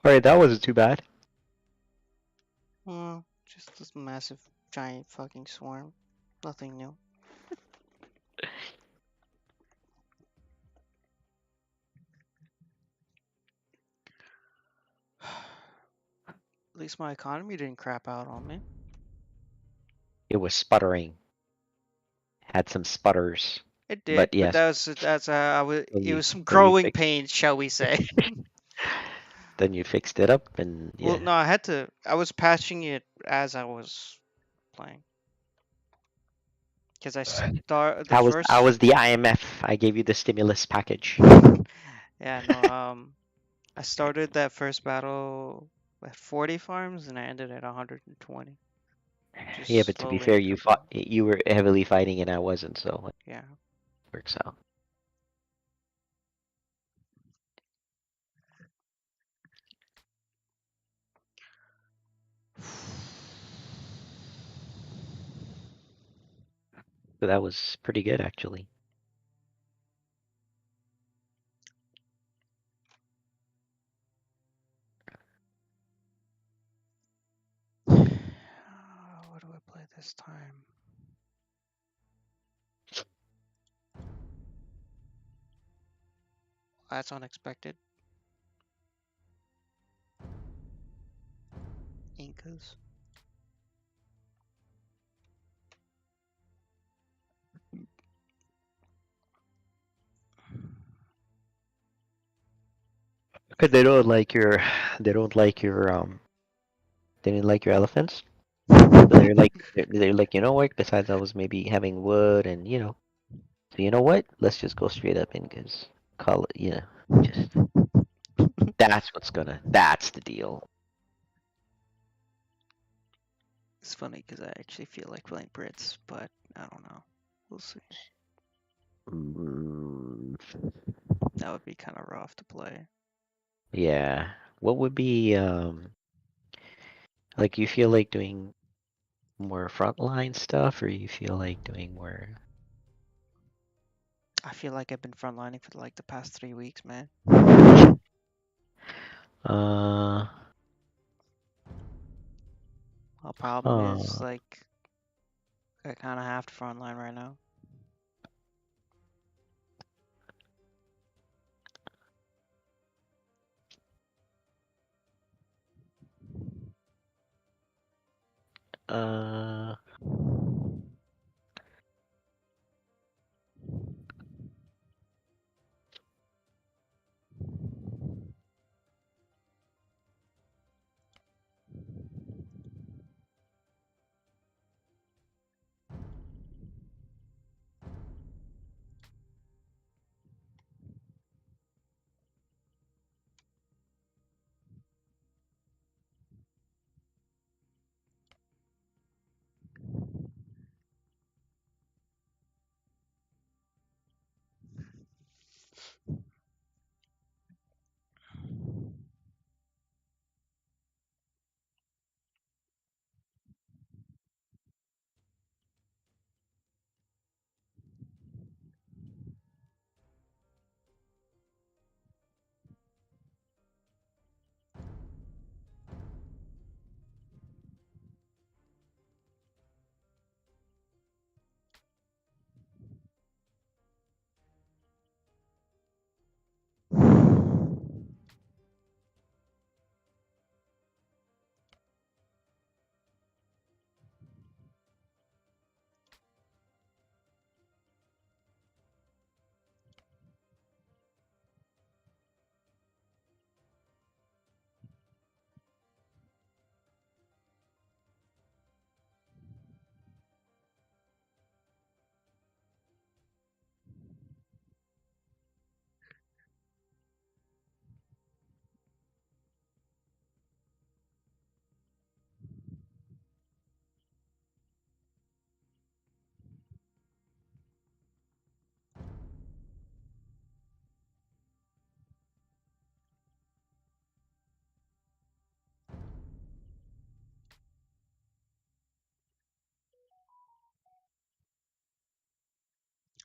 Alright, that wasn't too bad. Just this massive, giant fucking swarm. Nothing new. At least my economy didn't crap out on me. It was sputtering. Had some sputters. It did, But but yes. that's I was. Then It you- was some then you growing fixed- pains, shall we say? Then you fixed it up, and yeah. Well, no, I had to. I was patching it as I was playing. Because I start the How was first. how was the IMF? I gave you the stimulus package. Yeah, no. I started that first battle at 40 farms, and I ended at 120. Just Yeah, but to be slowly fair, you improving. you were heavily fighting and I wasn't, so it Yeah. works out. So that was pretty good, actually. this time. That's unexpected. Incas. Cause they don't like your, they don't like your they didn't like your elephants. So they're like, you know what? Besides, I was maybe having wood, and so you know what? Let's just go straight up in, cause call it, just that's the deal. It's funny because I actually feel like playing Brits, but I don't know. We'll see. Mm, That would be kind of rough to play. yeah. What would be like you feel like doing more frontline stuff, or you feel like doing more? I feel like I've been frontlining for like the past 3 weeks, man. Uh, The problem is like I kind of have to frontline right now. uh,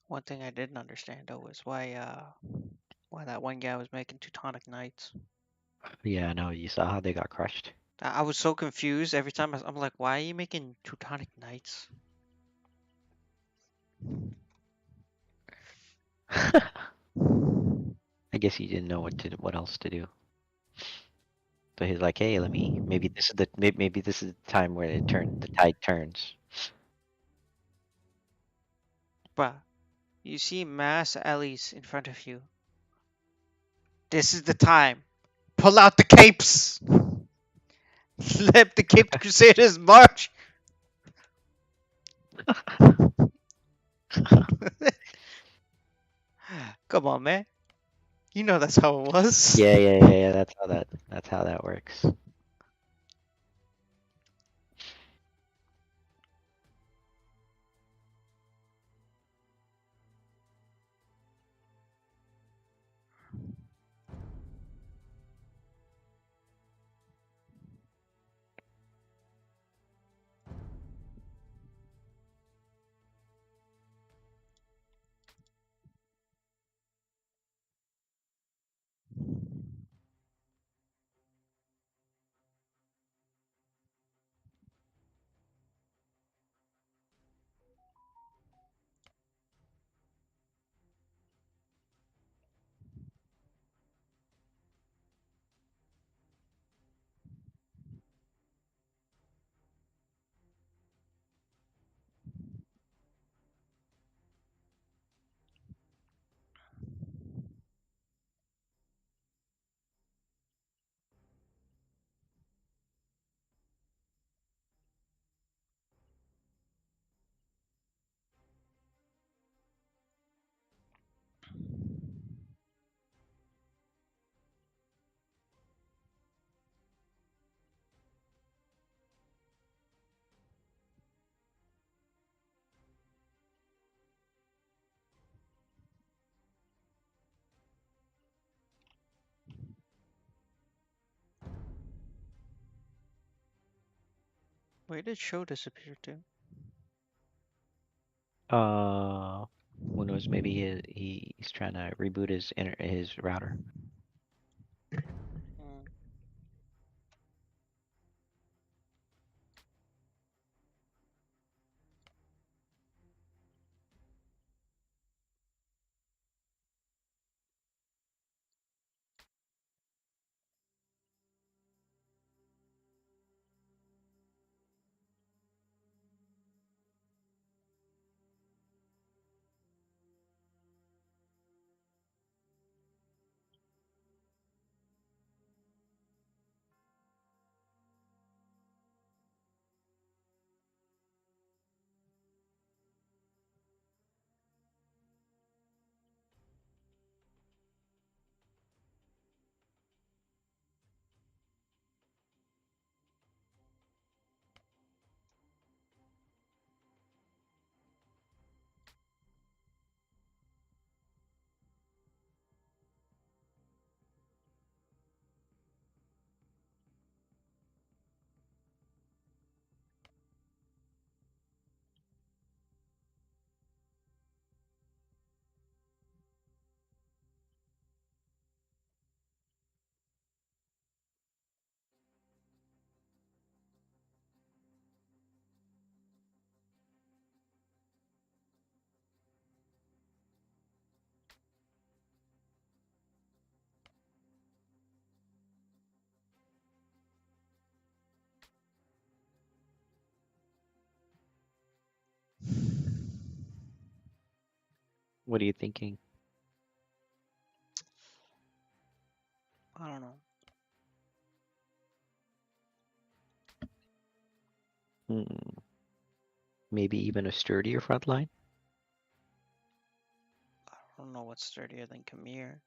One thing I didn't understand though is why that one guy was making Teutonic Knights. yeah, no, you saw how they got crushed. I was so confused every time. I'm like, why are you making Teutonic Knights? I guess he didn't know what else to do. So he's like, hey, maybe this is the time where the tide turns. Bruh, you see mass allies in front of you. This is the time. Pull out the capes. Let the Caped Crusaders march. Come on, man. You know that's how it was. Yeah. That's how that works. Where did show disappear to? Who knows? Maybe he's trying to reboot his router. Hmm. What are you thinking? I don't know. Hmm. Maybe even a sturdier front line? I don't know what's sturdier than Khmer.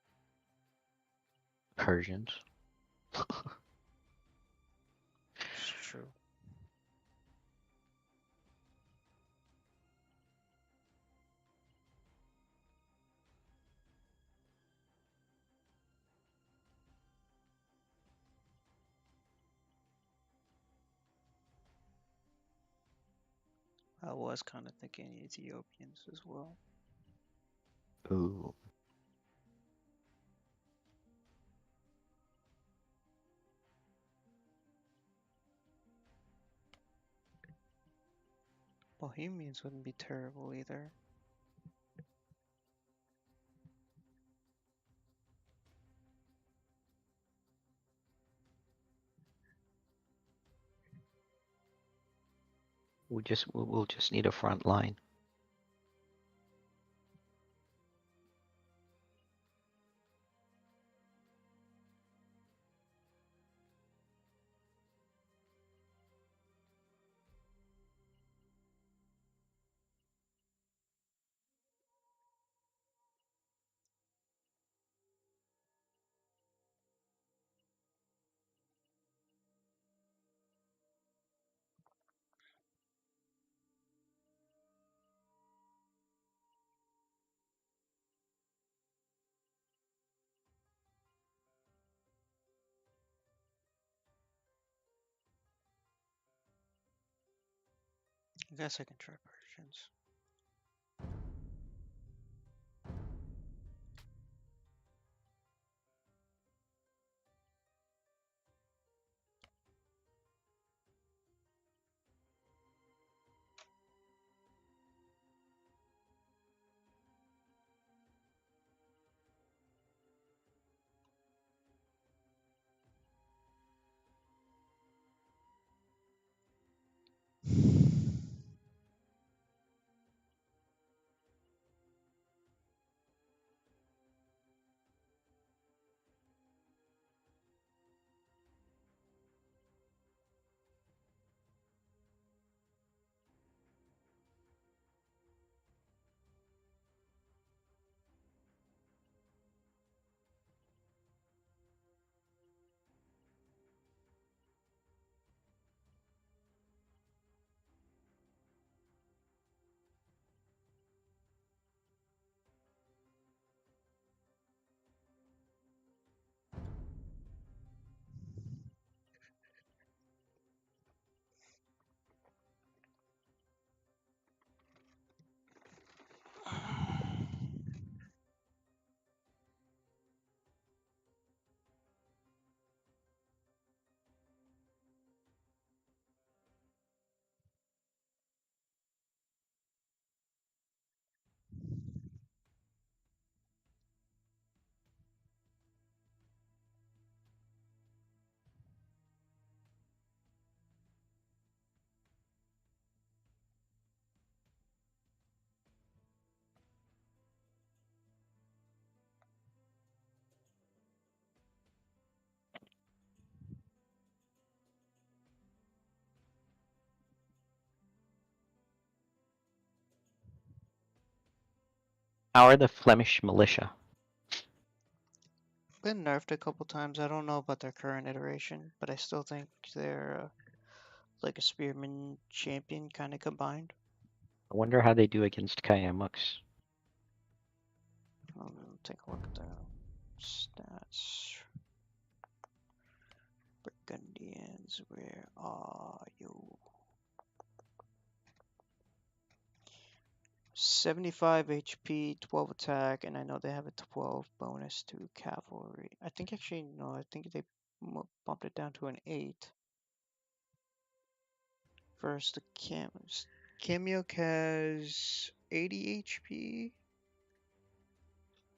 Persians. It's true. I was kind of thinking Ethiopians as well. Ooh. Bohemians wouldn't be terrible either. We'll just need a front line. I guess I can try Persians. How are the Flemish militia? Been nerfed a couple times. I don't know about their current iteration, but I still think they're like a spearman champion kind of combined. I wonder how they do against Kayamux. Take a look at their stats. Burgundians, where are you? 75 HP, 12 attack, and I know they have a 12 bonus to cavalry. I think actually, no, I think they bumped it down to an 8. First, the Camos. Cameo has 80 HP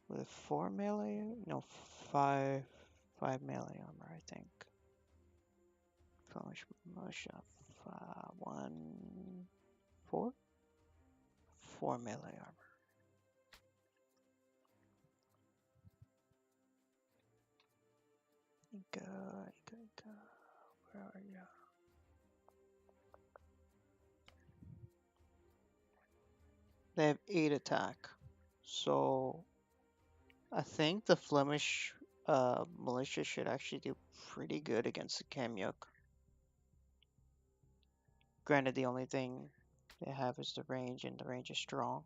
with 4 melee? No, 5 melee armor, I think. Flemish militia, 1, 4? 4 melee armor. Go. Where are you? They have 8 attack. So I think the Flemish militia should actually do pretty good against the Kamyuk. Granted, the only thing they have is the range, and the range is strong.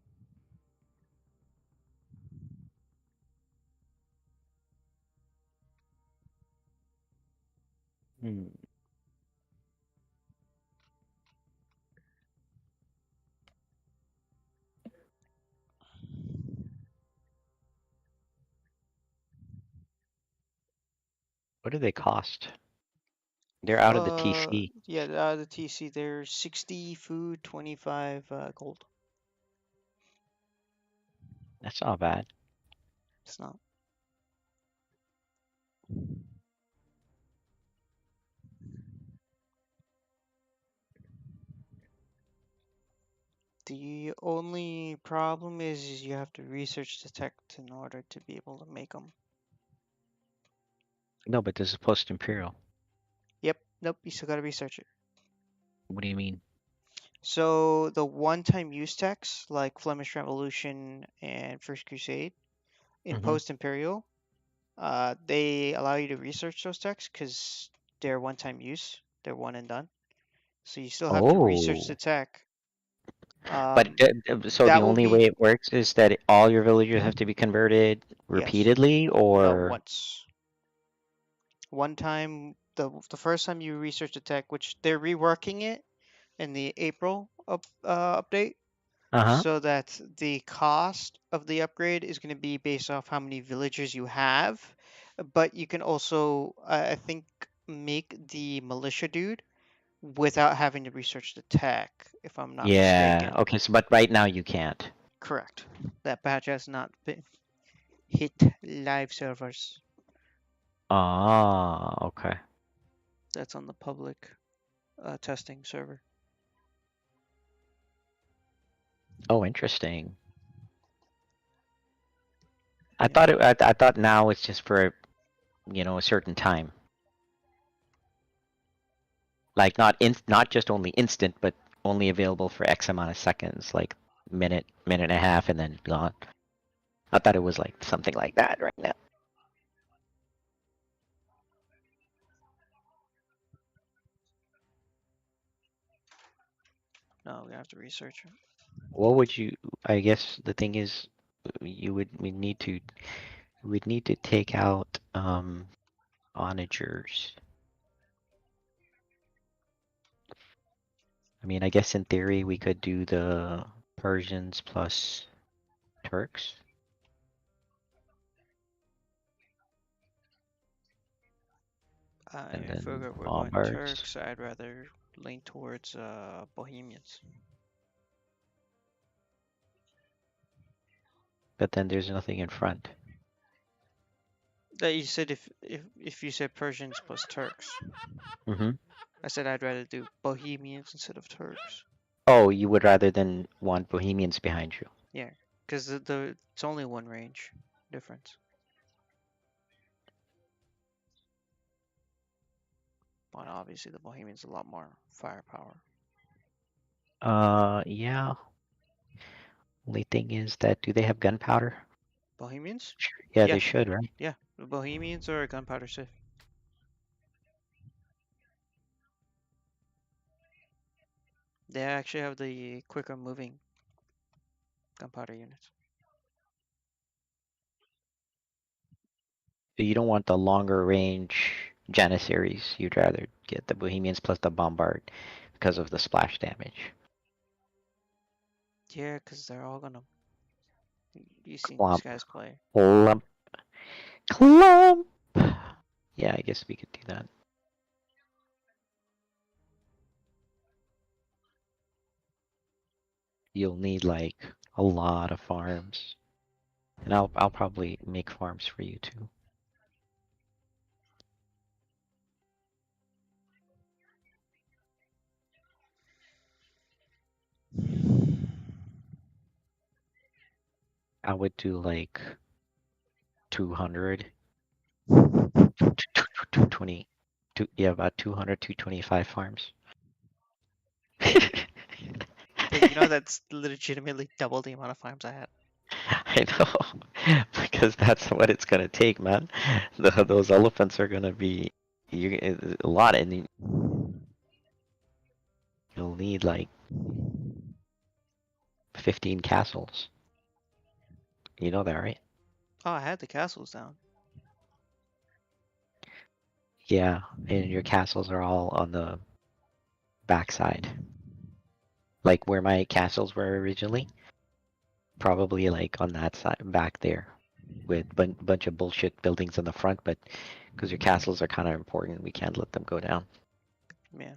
Hmm. What do they cost? They're out of the TC. Yeah, the TC, they're 60 food, 25 gold. That's not bad. It's not. The only problem is you have to research the tech in order to be able to make them. No, but this is post-imperial. Yep, nope, you still gotta research it. What do you mean? So the one-time use techs like Flemish Revolution and First Crusade in Mhm. post-imperial, they allow you to research those techs because they're one-time use. They're one and done. So you still have to research the Oh. tech. But so the that will only be way it works is that all your villagers have to be converted yes. repeatedly, No, or once. One time, the first time you research the tech, which they're reworking it in the April update, uh-huh. so that the cost of the upgrade is going to be based off how many villagers you have. But you can also, I think, make the militia dude without having to research the tech, if I'm not Yeah. mistaken. Okay. So, but right now you can't. Correct. That patch has not been hit live servers. Ah. Okay. That's on the public testing server. Oh, interesting. I thought I thought now it's just for, a certain time. Like not just only instant, but only available for X amount of seconds, like minute and a half, and then gone. I thought it was like something like that right now. No, we have to research it. What would you? I guess the thing is, we need to take out onagers. I mean, I guess in theory we could do the Persians plus Turks. And I then figure we're going Lombards. Turks. I'd rather lean towards Bohemians. But then there's nothing in front. That you said if you said Persians plus Turks. Mm-hmm. I said I'd rather do Bohemians instead of Turks. Oh, you would rather than want Bohemians behind you. Yeah, because it's only one range difference. But obviously the Bohemians a lot more firepower. Yeah. Only thing is that do they have gunpowder? Bohemians? Yeah, Yeah. they should, right? Yeah, the Bohemians or Gunpowder Sith. They actually have the quicker moving gunpowder units. So you don't want the longer range Janissaries. You'd rather get the Bohemians plus the Bombard because of the splash damage. Yeah, because they're all gonna. You seen these Clump. guys play. Clump. Clump! Yeah, I guess we could do that. You'll need like a lot of farms. And I'll probably make farms for you too. I would do like 200, 220, yeah, about 200, 225 farms. Hey, you know that's legitimately double the amount of farms I had. I know, because that's what it's gonna take, man. Those elephants are gonna be a lot, and you'll need like 15 castles. You know that, right? Oh, I had the castles down. Yeah, and your castles are all on the backside, like where my castles were originally. Probably like on that side, back there, with bunch of bullshit buildings in the front, but because your castles are kind of important, we can't let them go down. Yeah.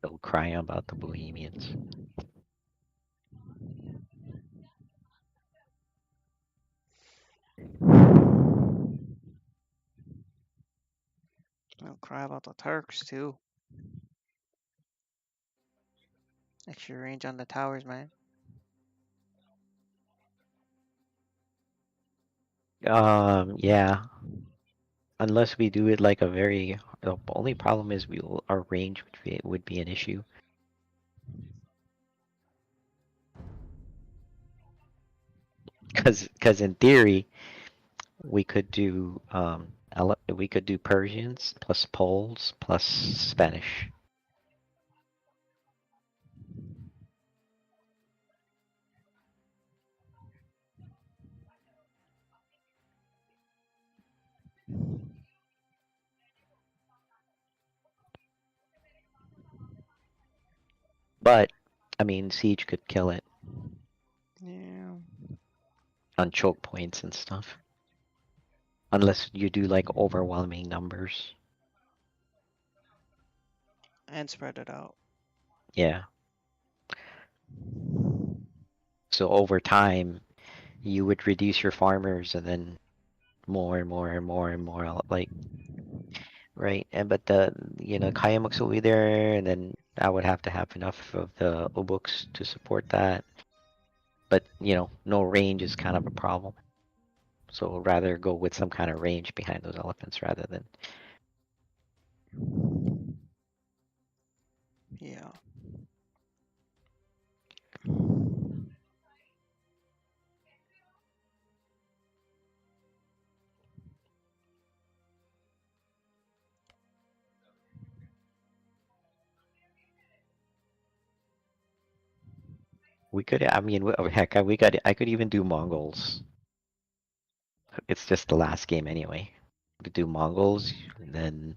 They'll cry about the Bohemians. I'll cry about the Turks too. Extra range on the towers, man. Yeah. Unless we do it like a very. The only problem is our range would be an issue. Because in theory, we could do we could do Persians plus Poles plus Spanish. But I mean, Siege could kill it Yeah. on choke points and stuff. Unless you do like overwhelming numbers. And spread it out. Yeah. So over time, you would reduce your farmers and then more and more and more and more, like, right? And but Kayamuks will be there, and then I would have to have enough of the Obuks to support that. But no range is kind of a problem. So rather go with some kind of range behind those elephants rather than. Yeah. We could, I mean, heck, I could even do Mongols. It's just the last game anyway. To do Mongols, and then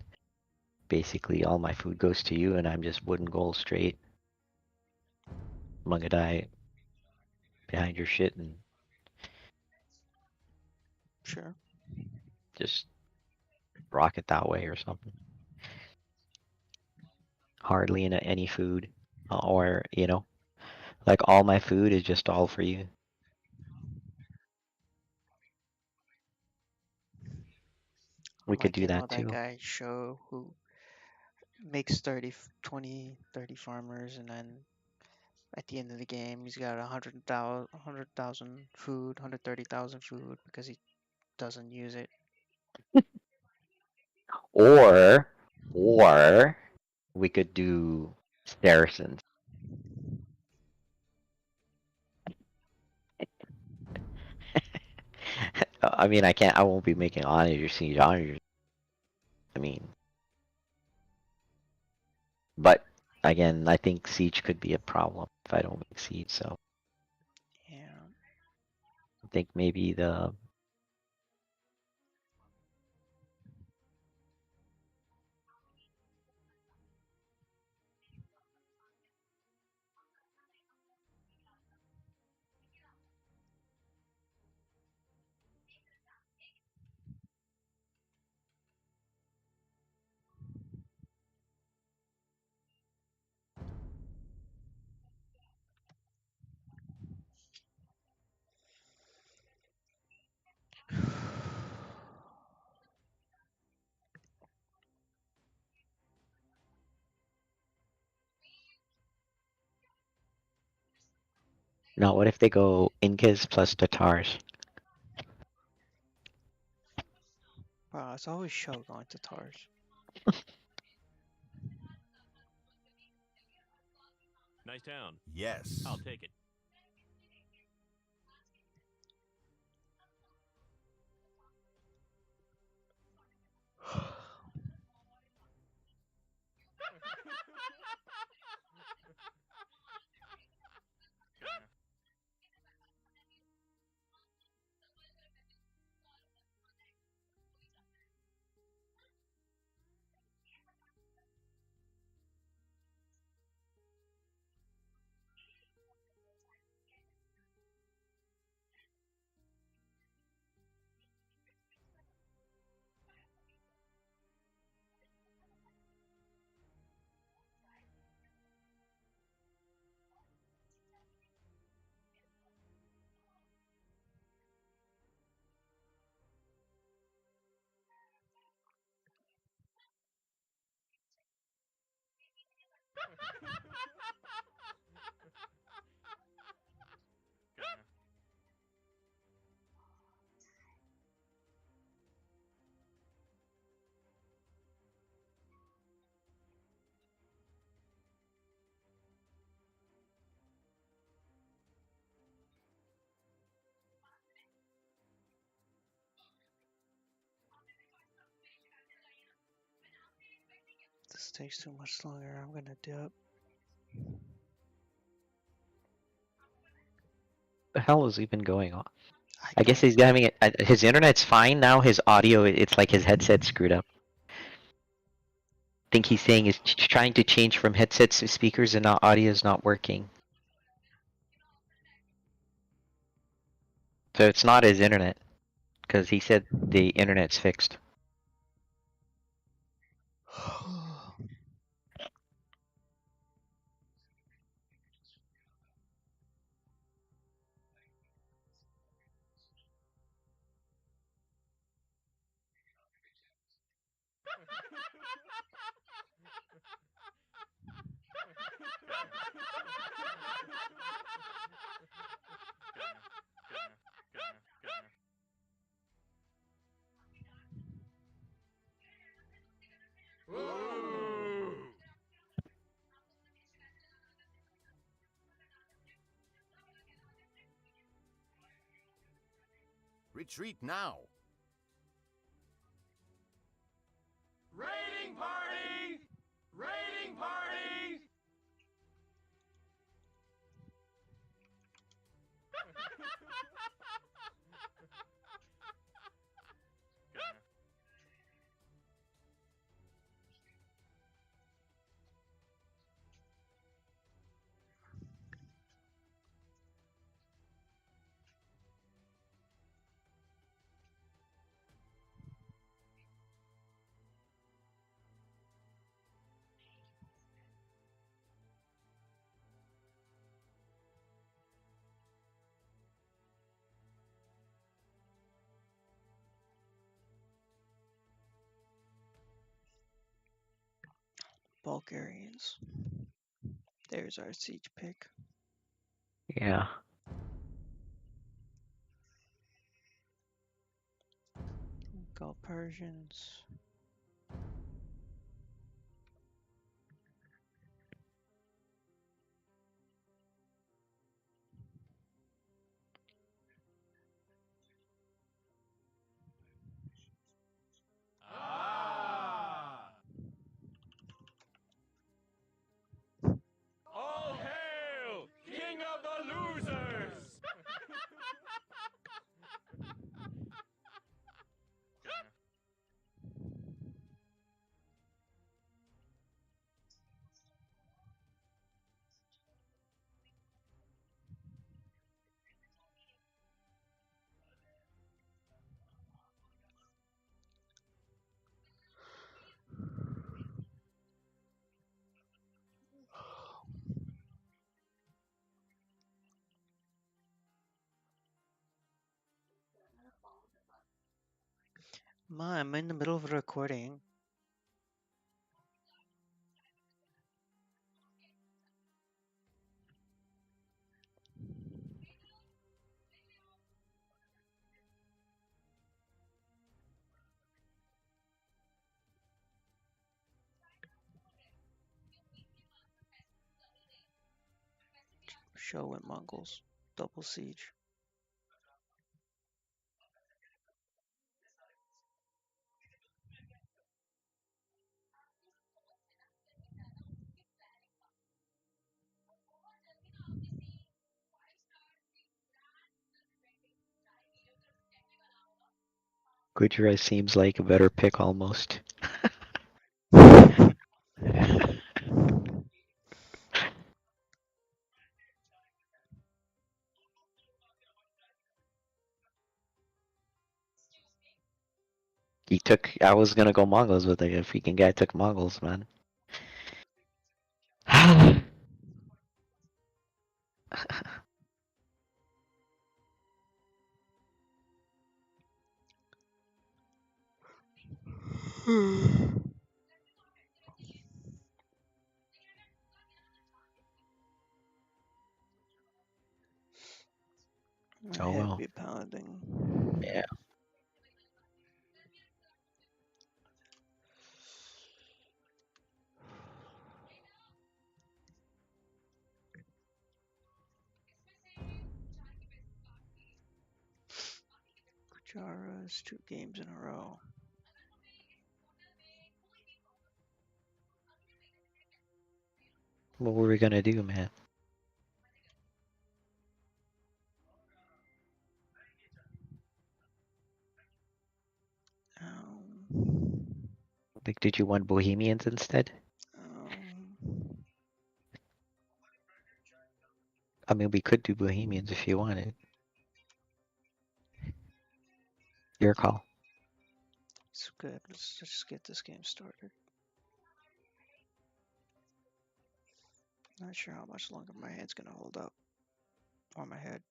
basically all my food goes to you, and I'm just wooden gold straight. Mungadai behind your shit, and Sure. just rock it that way or something. Hardly any food, or like all my food is just all for you. We could Like, do that that too. guy Show who makes 30, 20, 30 farmers and then At the end of the game, he's got 100,000 food, 130,000 food because he doesn't use it. Or we could do Saracens. I mean, I won't be making honors, siege honors. I mean, but again, I think siege could be a problem if I don't make siege. So Yeah. I think maybe the no. What if they go Incas plus Tatars? Wow, it's always show going to Tars. Nice town. Yes. I'll take it. This takes too much longer. I'm gonna dip. The hell is even going on? I I guess don't he's having it. His internet's fine now. His audio, it's like his headset's screwed up. I think he's saying is trying to change from headsets to speakers and now audio is not working. So it's not his internet, because he said the internet's fixed. Retreat now. Raiding party! Raiding party! Bulgarians. There's our siege pick. Yeah. Go Persians. Ah! All hail, king of the losers! Ma, I'm in the middle of a recording. Show with Mongols. Double siege. Gujarat seems like a better pick almost. I was gonna go Mongols, but the freaking guy took Mongols, man. Oh well. Heavy pounding. Yeah. Gujarat's 2 games in a row. What were we gonna do, man? Like, did you want Bohemians instead? I mean, we could do Bohemians if you wanted. Your call. It's good. Let's just get this game started. Not sure how much longer my hand's gonna hold up. Or my head.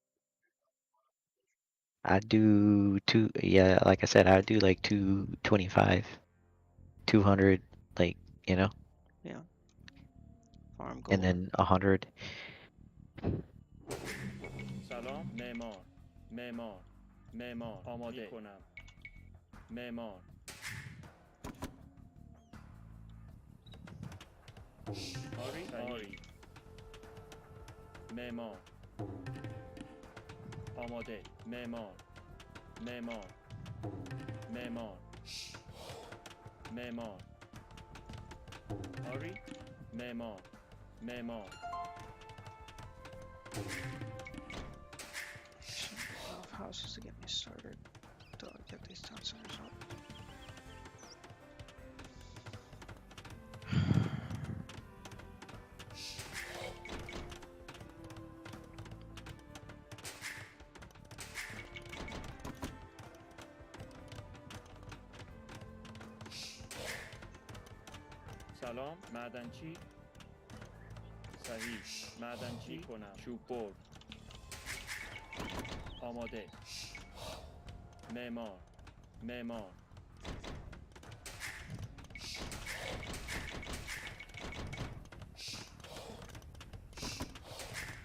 I'd do yeah, like I said, I'd do like 225, 200, like, you know, Yeah. Farm gold. and then 100. سلام معمار آماده کنم معمار آری معمار آماده معمار آری معمار 12 houses to get me started. Until I get these town centers up. سلام معدنچی صحیح معدنچی کنم چوب برد آماده معمار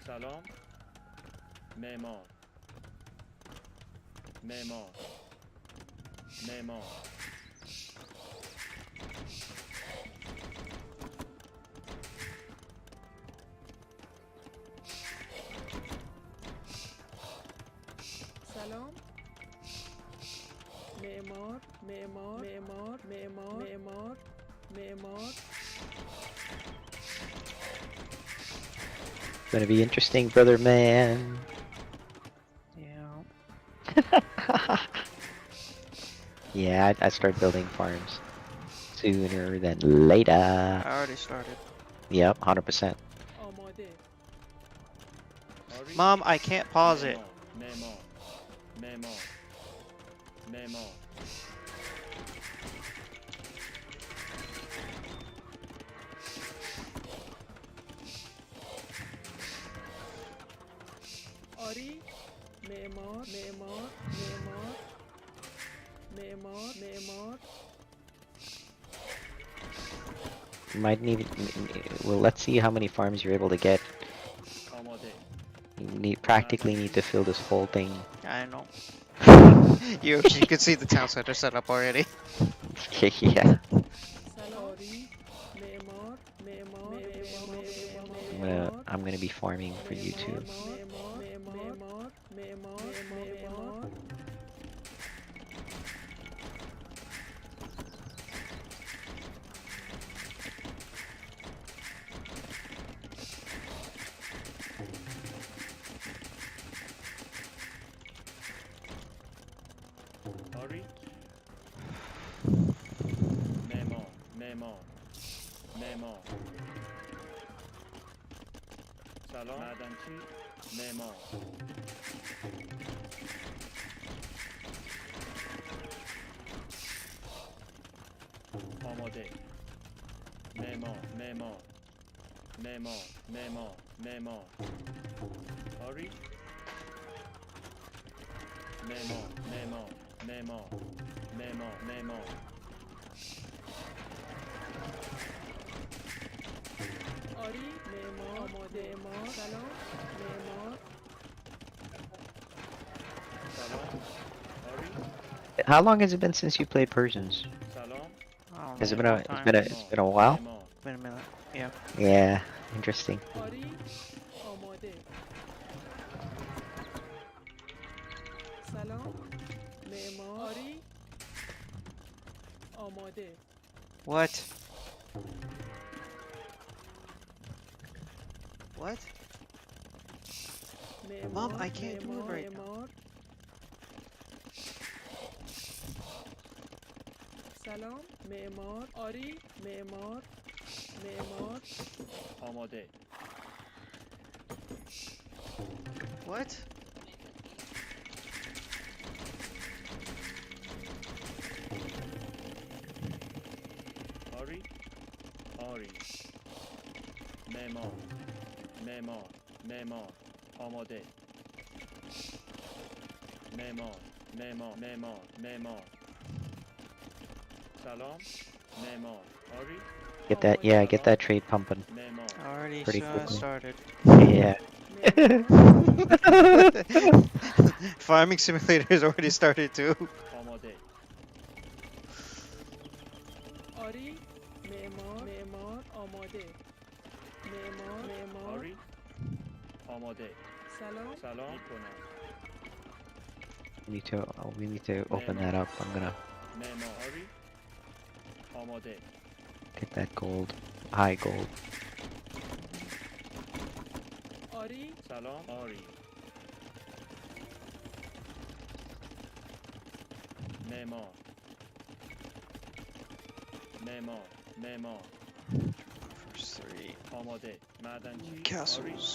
سلام معمار معمار معمار سلام معمار معمار معمار معمار معمار معمار Gonna be interesting, brother man. Yeah. Yeah, I start building farms sooner than later. I already started. Yep, 100%. آماده آری Mom, I can't pause it. معمار معمار معمار آری معمار معمار معمار معمار معمار You might need. Well, let's see how many farms you're able to get. آماده You practically need to fill this whole thing. I know. you can see the town center set up already. Yeah. سلام آری معمار معمار I'm gonna be farming for you too. معمار معمار معمار معمار آری معمار معمار معمار سلام معدنچی معمار آماده معمار معمار معمار معمار معمار آری معمار معمار معمار معمار معمار آری معمار آماده معمار سلام معمار سلام آری How long has it been since you played Persians? سلام I don't Has it know, been a? what It's time. been a. It's been a while. معمار Been a minute. Yeah. Yeah. Interesting. آری آماده سلام معمار آری آماده What? What? معمار Mom, I can't do it معمار right now. معمار سلام معمار آری معمار معمار آماده What? آری آری معمار معمار معمار آماده معمار معمار معمار معمار سلام معمار آری Get that. Yeah. Get that trade pumping. معمار Already Pretty quickly. started. Yeah. معمار Farming simulator has already started too. آماده آری معمار معمار آماده معمار معمار آری آماده سلام سلام میکنم We need to open that up. I'm gonna معمار آری آماده get that gold. High gold. آری سلام آری معمار معمار معمار First three آماده معدنچی آری castles.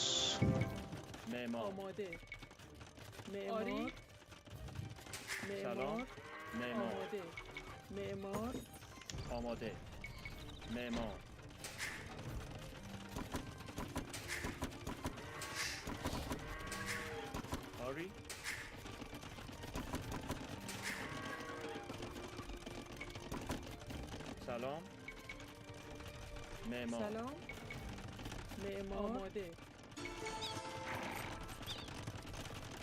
معمار آماده معماری معمار معمار آماده معمار آماده معمار آری سلام معمار سلام معمار آماده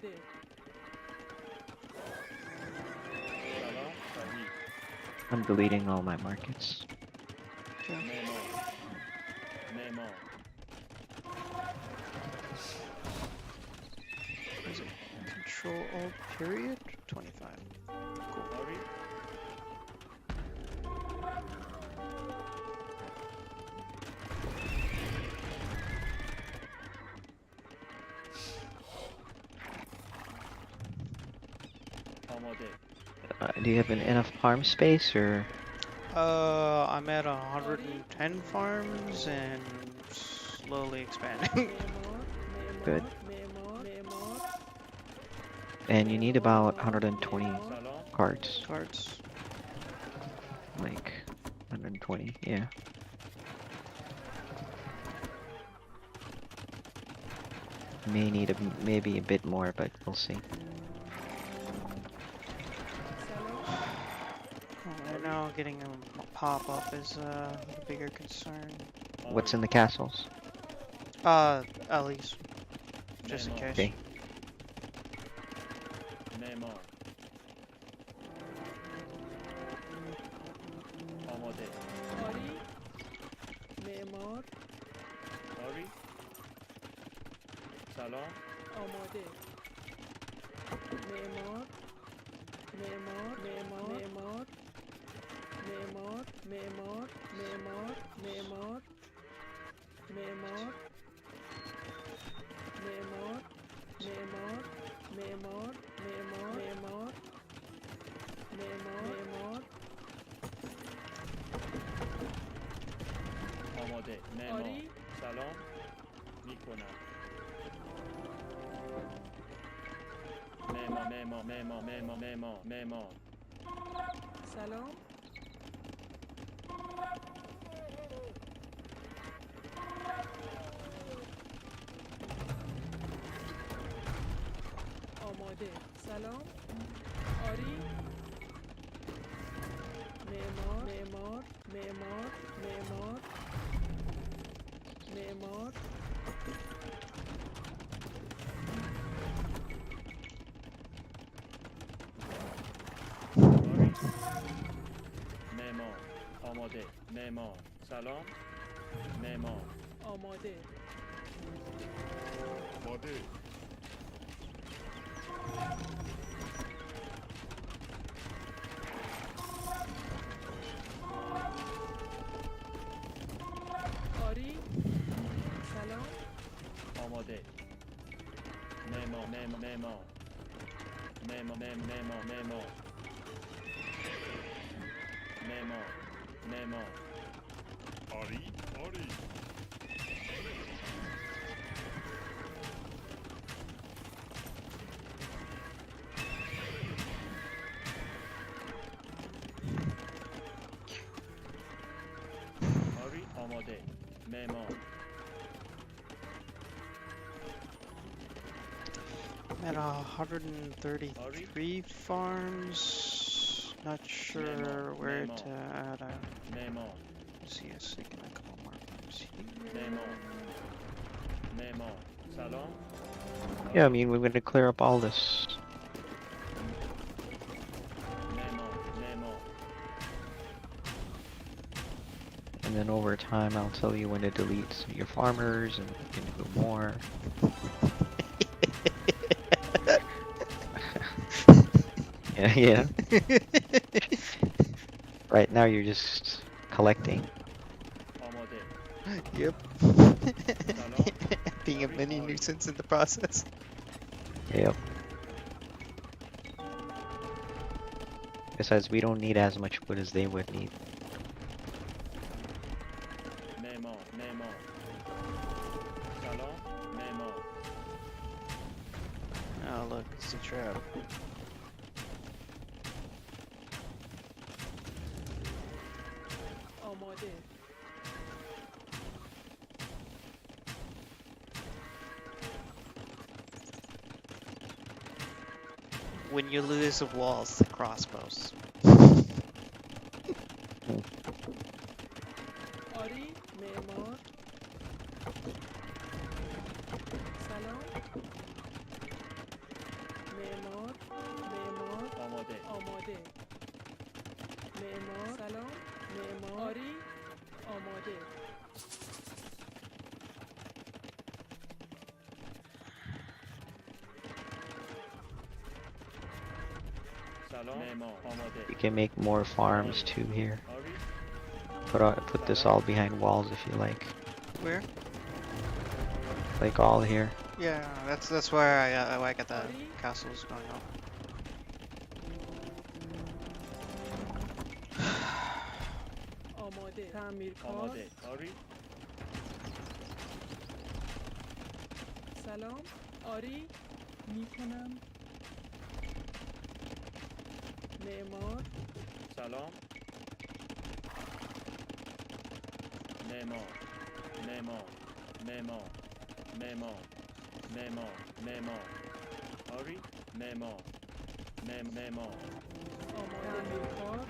آماده. سلام صحیح. I'm deleting all my markets. معمار. معمار. Is it Control Alt period 25? آری. آماده. Do you have enough farm space or? I'm at 110 farms and slowly expanding. معمار. Good. معمار. معمار. And you need about 120 سلام. carts. Carts. Like 120, yeah. May need maybe a bit more, but we'll see. سلام. Right now, getting a pop-up is a bigger concern. What's in the castles? At least. Just in case. Okay. معمار. آماده. آری. معمار. آری. سلام. آماده. معمار. معمار. معمار. معمار. معمار. معمار. معمار. معمار. معمار. معمار. معمار. معمار. معمار. معمار. معمار. آماده. معمار. سلام میکنم. معمار. معمار. معمار. معمار. معمار. معمار. سلام. آماده. سلام. آری. معمار. معمار. معمار. معمار. معمار. آری. معمار. آماده. معمار. سلام. معمار. آماده. آماده. آری. سلام. آماده. معمار. معمار. معمار. معمار. معمار. معمار. معمار. معمار. آری. آری. آری. آماده. معمار. I'm at 133 farms. Not sure where to add. معمار. See, yes, taking a couple more farms here. معمار. معمار. سلام. Yeah, I mean, we're gonna clear up all this. معمار. معمار. And then over time, I'll tell you when to delete some of your farmers and you can do more. Yeah, yeah. Right now, you're just collecting. آماده. Yep. سلام. Being a mini nuisance in the process. Yep. Besides, we don't need as much wood as they would need. معمار. معمار. سلام. معمار. Oh, look, it's a trap. آماده. When you lose the walls, the crossbows. آری. معمار. سلام. معمار آماده معمار سلام معماری آماده سلام معمار آماده You can make more farms too here. آری Put this all behind walls if you like. Where? Like all here. Yeah, that's where I got the castles going on. آماده تعمیرکار آماده آری سلام آری میکنم معمار سلام معمار معمار معمار معمار معمار معمار آری معمار معمار آماده تعمیرکار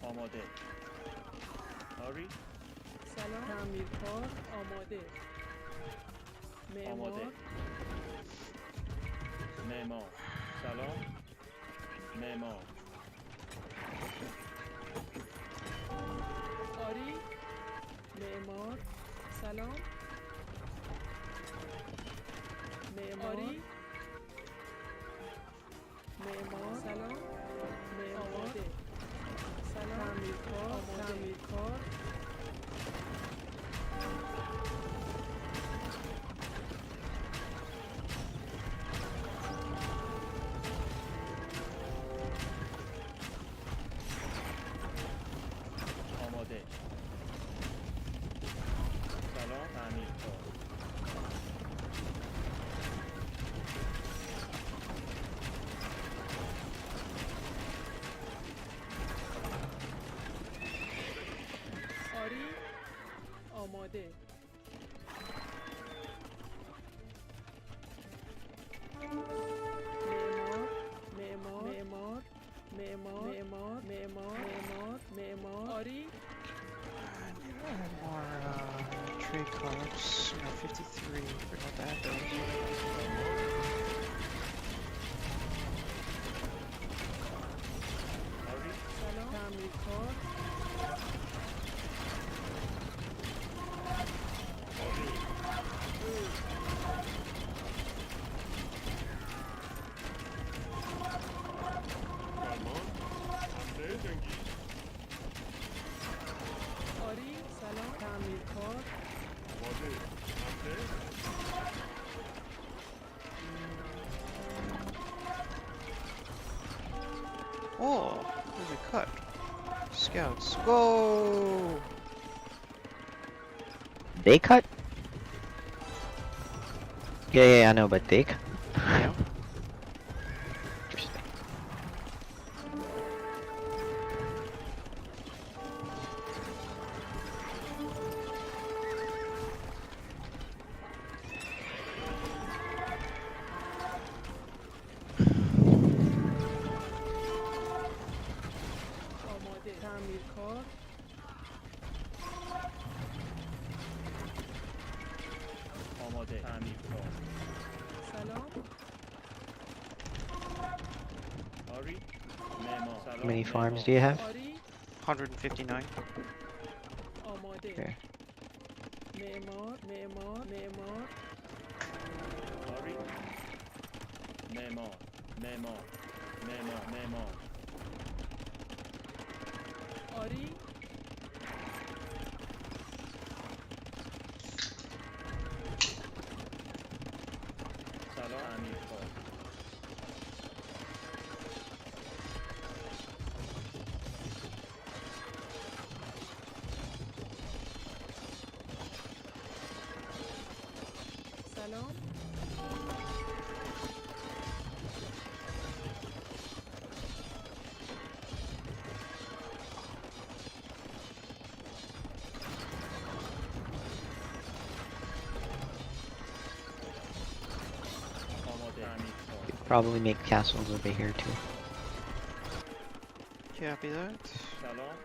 آماده آری سلام تعمیرکار آماده معمار معمار سلام معمار آری معمار سلام معماری معمار سلام معمار سلام تعمیرکار آماده سلام تعمیرکار آری آماده معمار معمار معمار معمار معمار معمار معمار آری More trade cards. No, 53. Forgot to add those. آری سلام تعمیرکار آری سلام تعمیرکار Oh, there's a cut. Scouts, go! They cut? Yeah, I know, but they cut. Yeah. Interesting. آماده تعمیرکار آماده تعمیرکار سلام آری معمار How سلام many farms معمار. do you have? آری 159. آماده Okay. معمار معمار معمار آری معمار معمار معمار معمار آری سلام امیرکار سلام آماده امیرکار Probably make castles over here too. Copy that. سلام.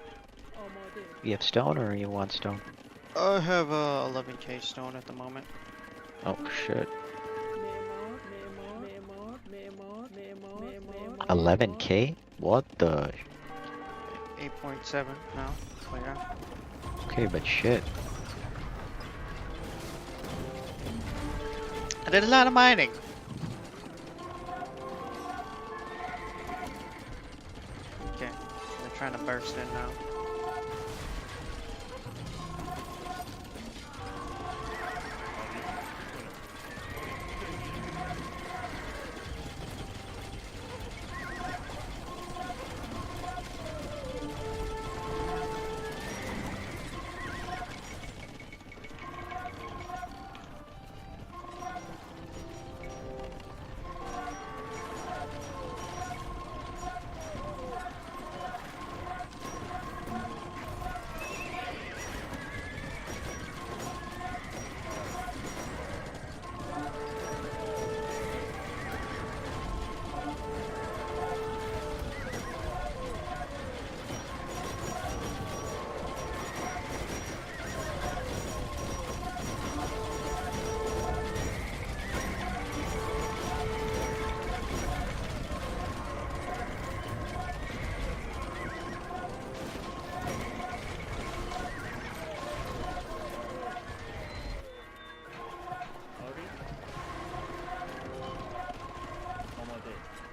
آماده. You have stone or you want stone? I have 11k stone at the moment. Oh shit. معمار 11k? What the? 8.7 now. So yeah. Okay, but shit. I did a lot of mining. Okay, they're trying to burst in now.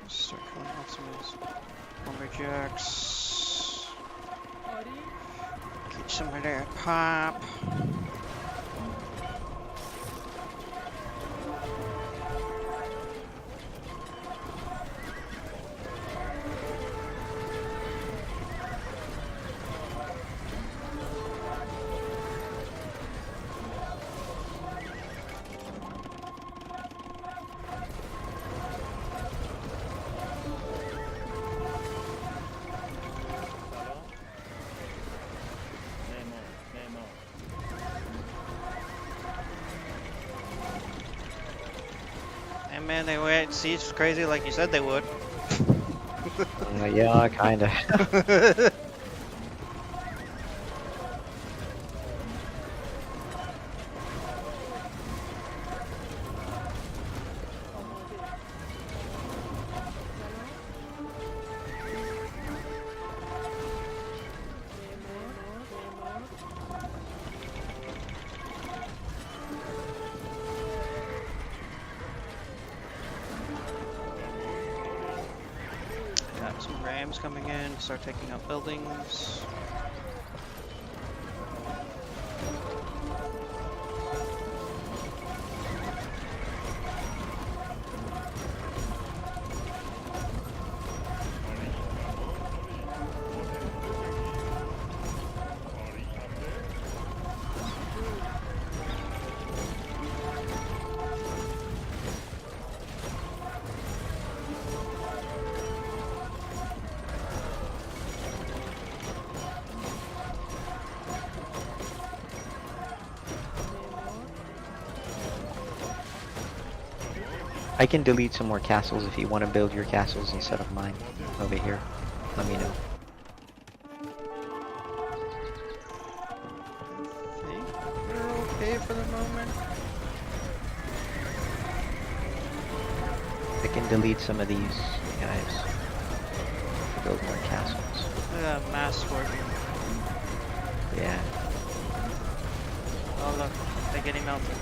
Start killing Optimus. Lumberjacks. Get some of that pop. And man, they went siege crazy like you said they would. Yeah, kinda. Got some rams coming in, start taking out buildings. I can delete some more castles if you want to build your castles instead of mine over here. Let me know. I think we're okay for the moment. I can delete some of these guys to build more castles. Look at that mass scorpion. Yeah. Oh look, they're getting melted.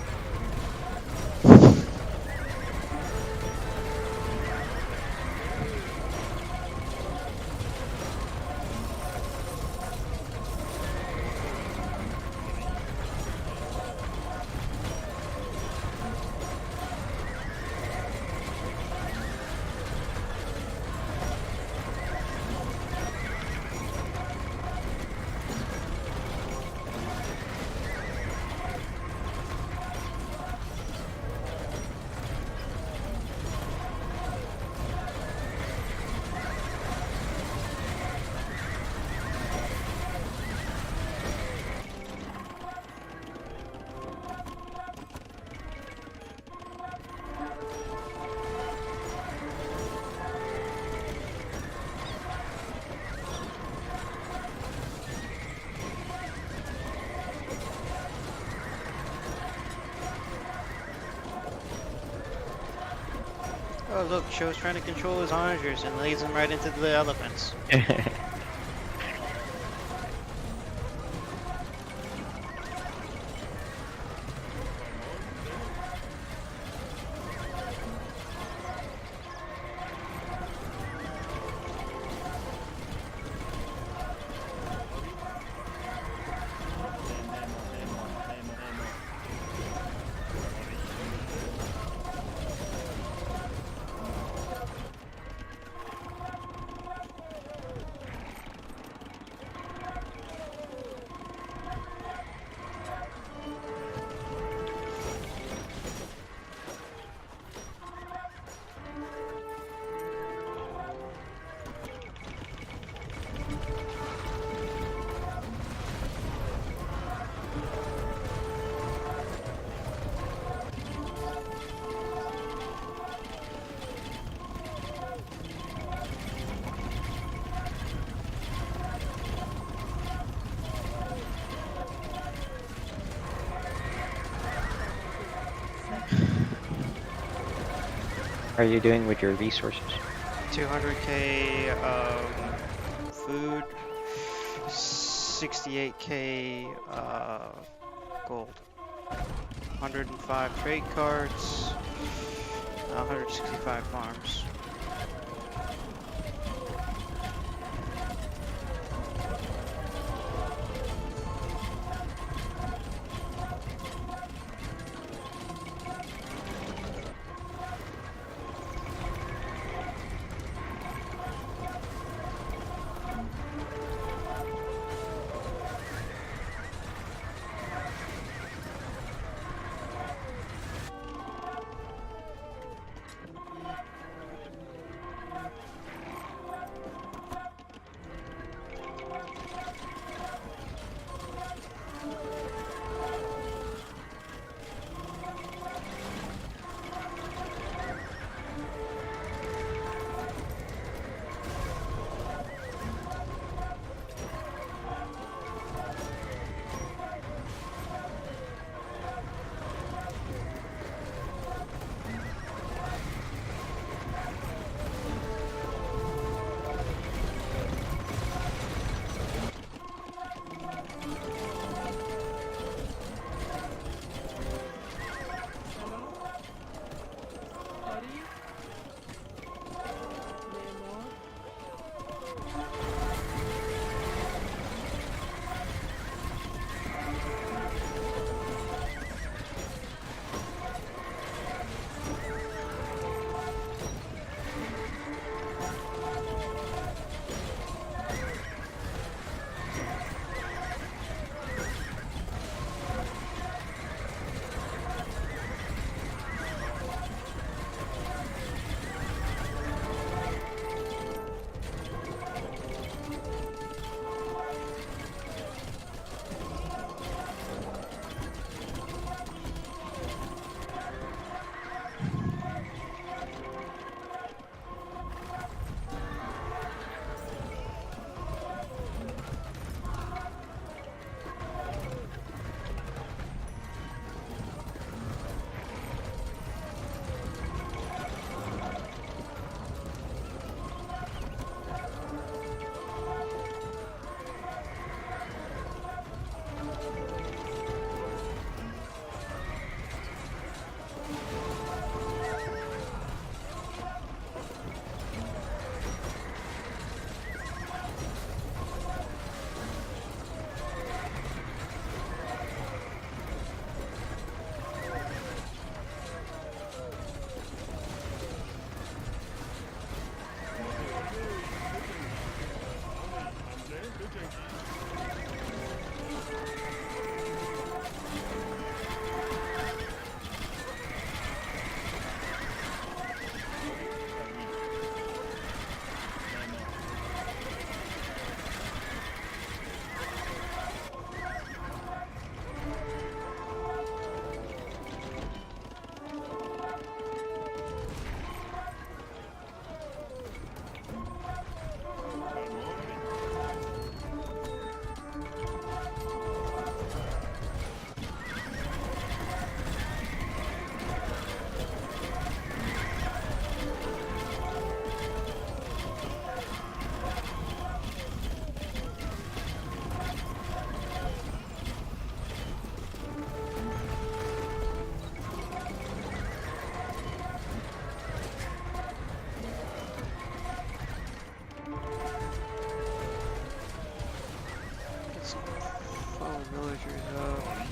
Oh look, Sho's trying to control his onagers and leads them right into the elephants. How are you doing with your resources? 200k food, 68k gold, 105 trade cards, 165 farms. villagers up.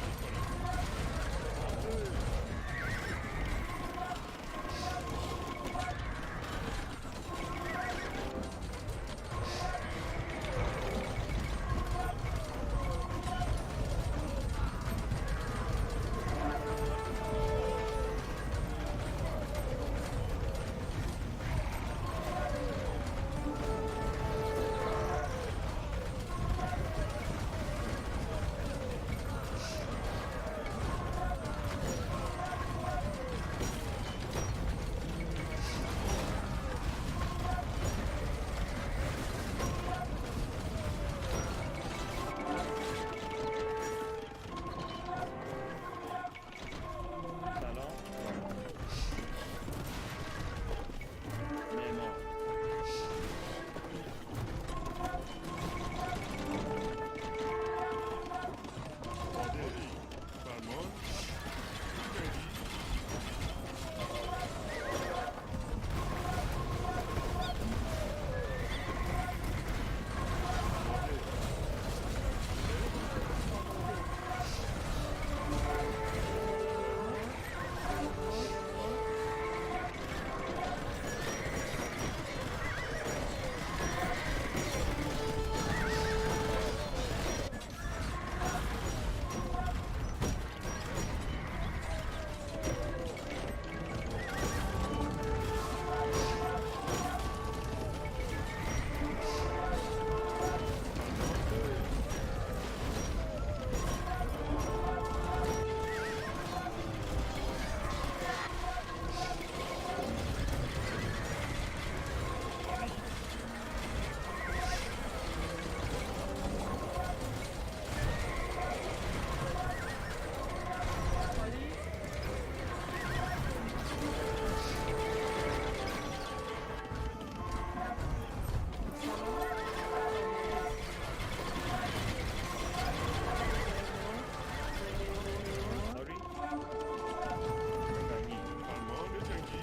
سلام معمار پادری فرمان آری فنی فرمان جنگی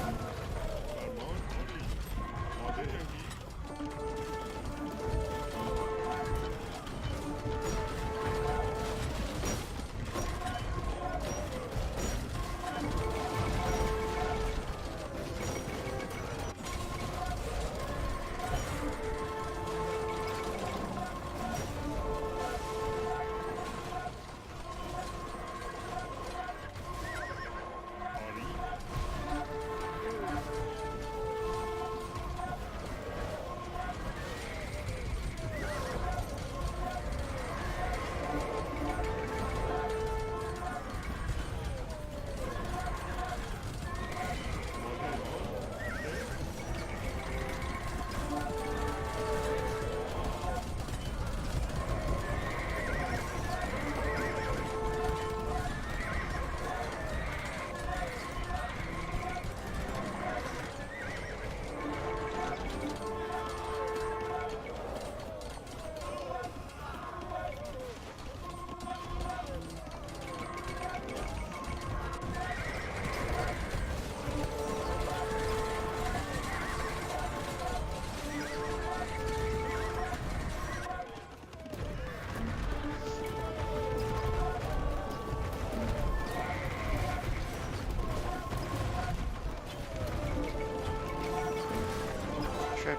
آماده فرمان ماده جنگی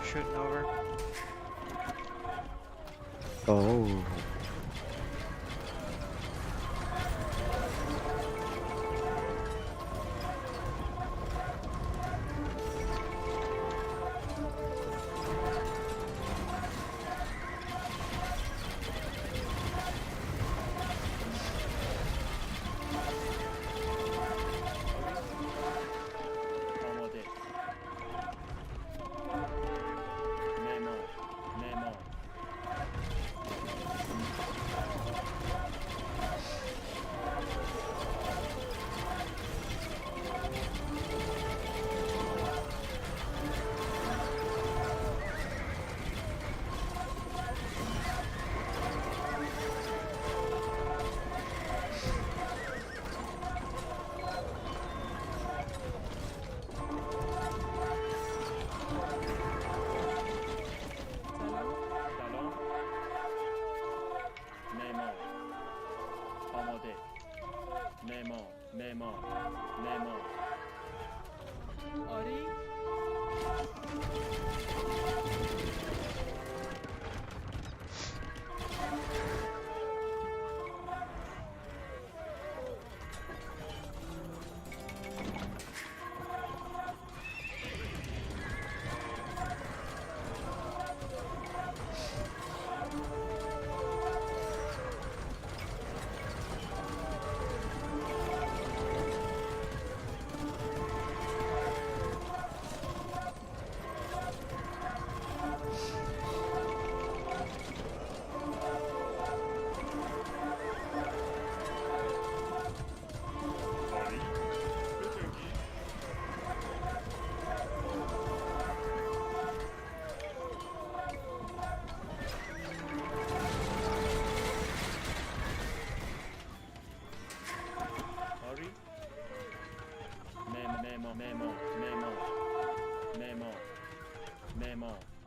Shooting over. Oh.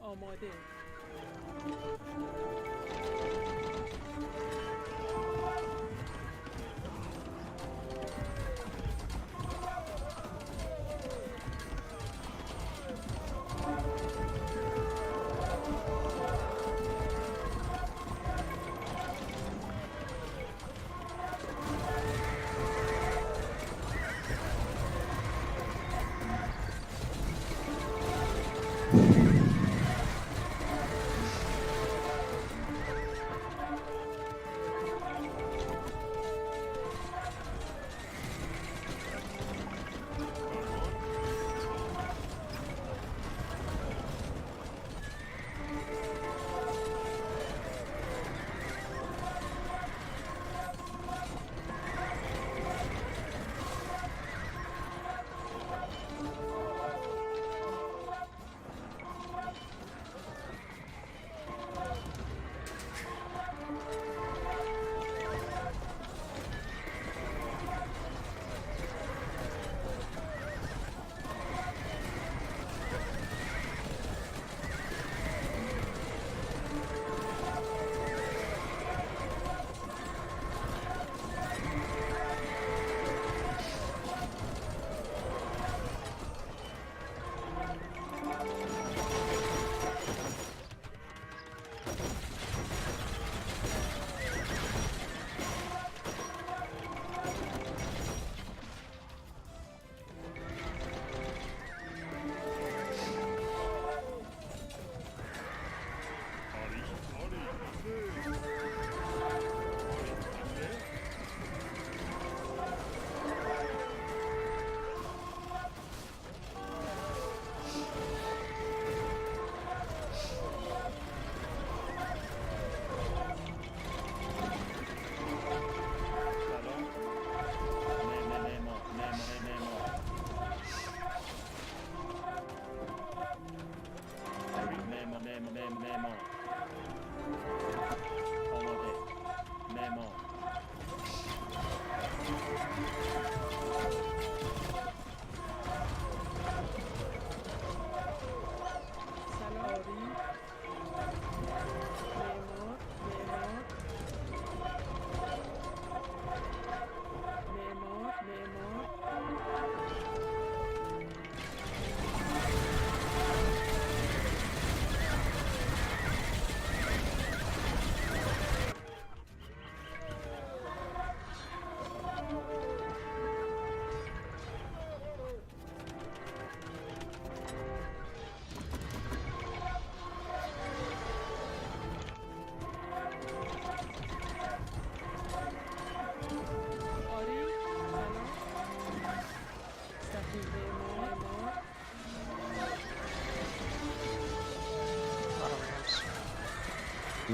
آماده.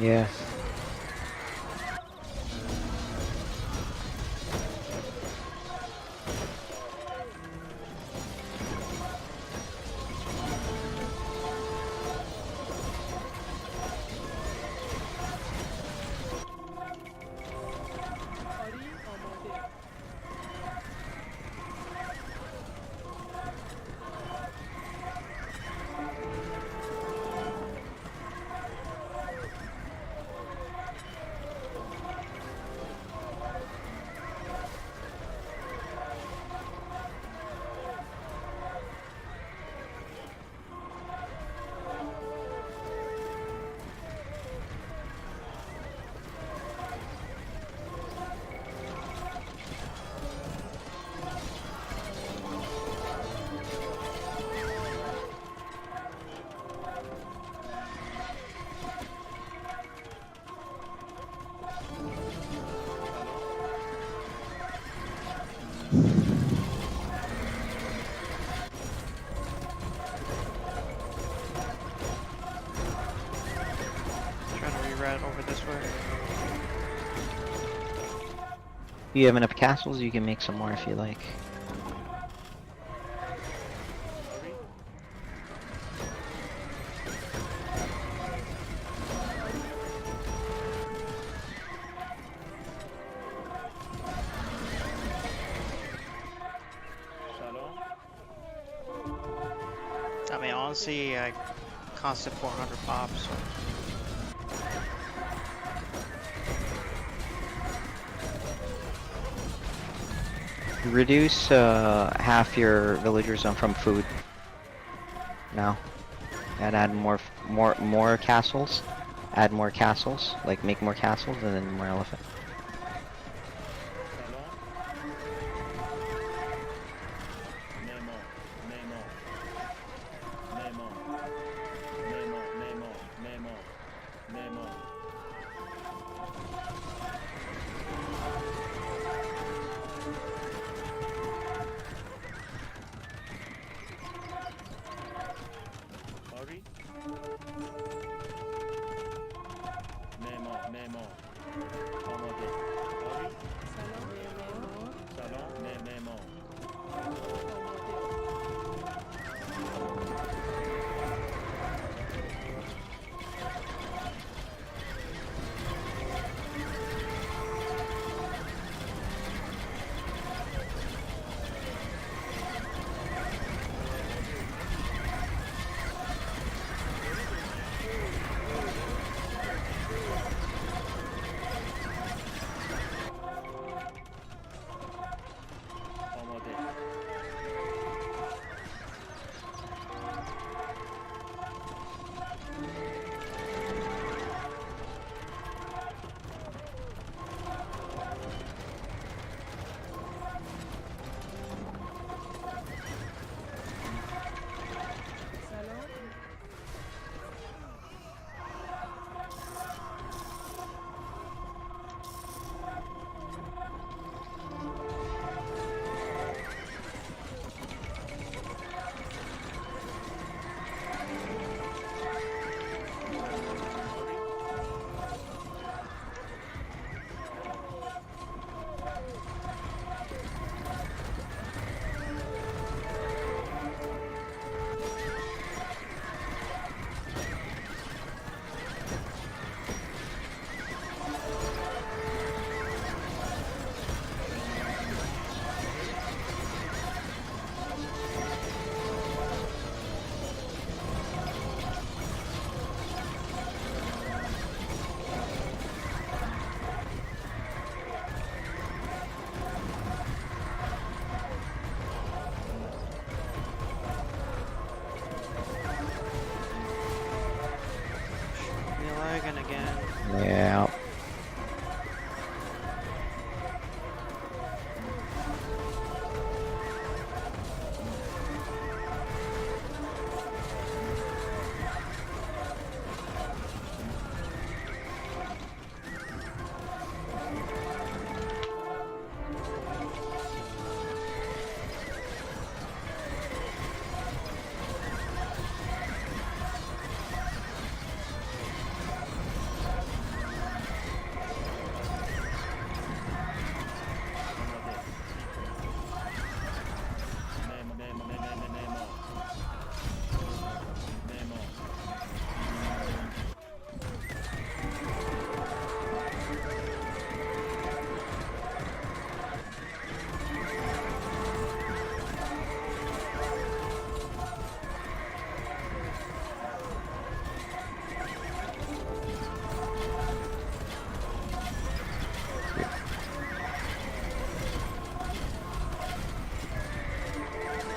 Yeah. Trying to reroute over this way. If you have enough castles, you can make some more if you like. I mean, honestly, I constant 400 pop, so Reduce half your villagers on from food now, and add more castles. Add more castles, like make more castles and then more elephant. be lagging again. Yeah.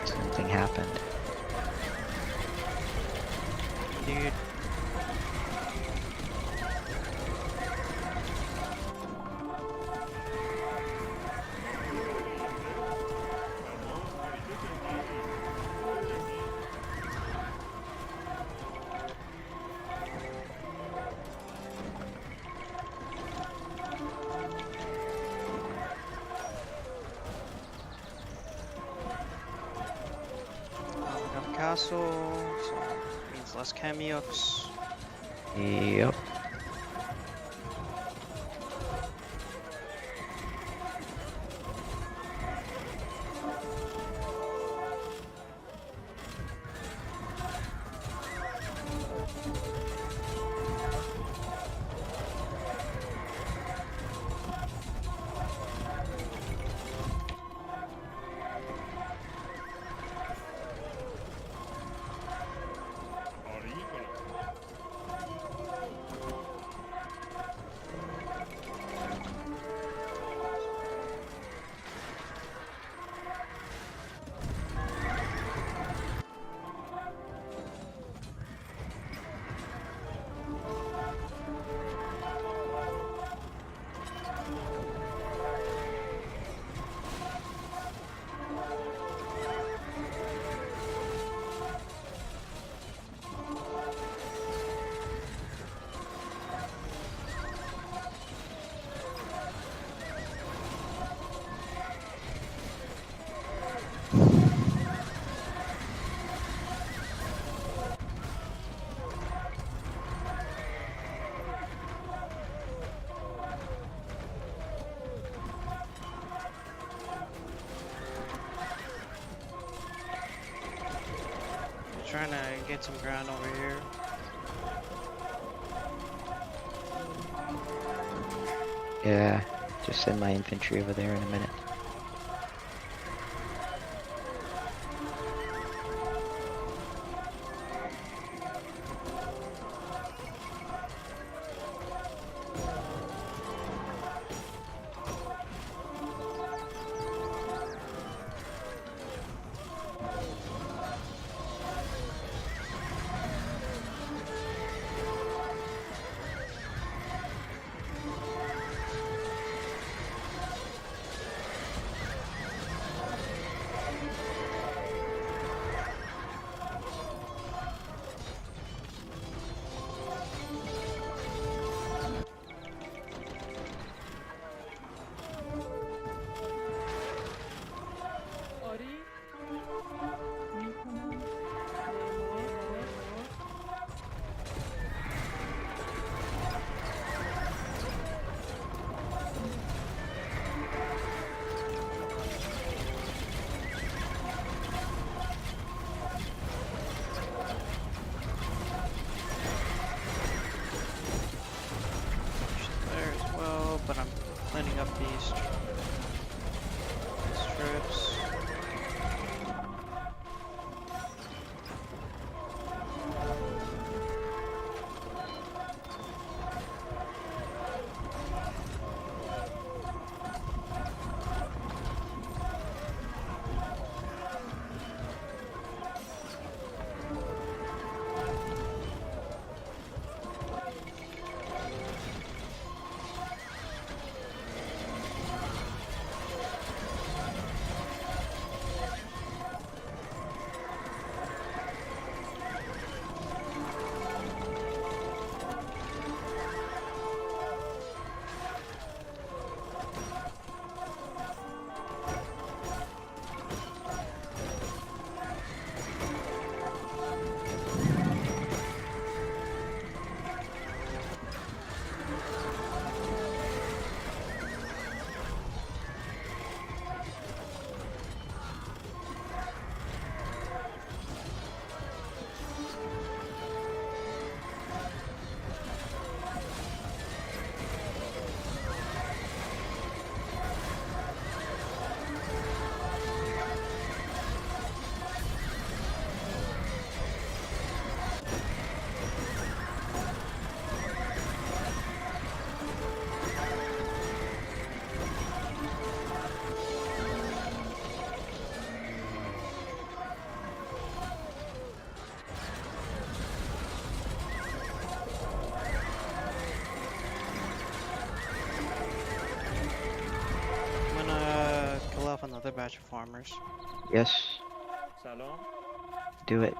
Something happened. Dude. We have a castle, so it means less cameos. Yep. trying to get some ground over here. Yeah, just send my infantry over there in a minute. آری میکنم معمار There as well, but I'm cleaning up these strips. I'm gonna kill off another batch of farmers. Yes, سلام do it.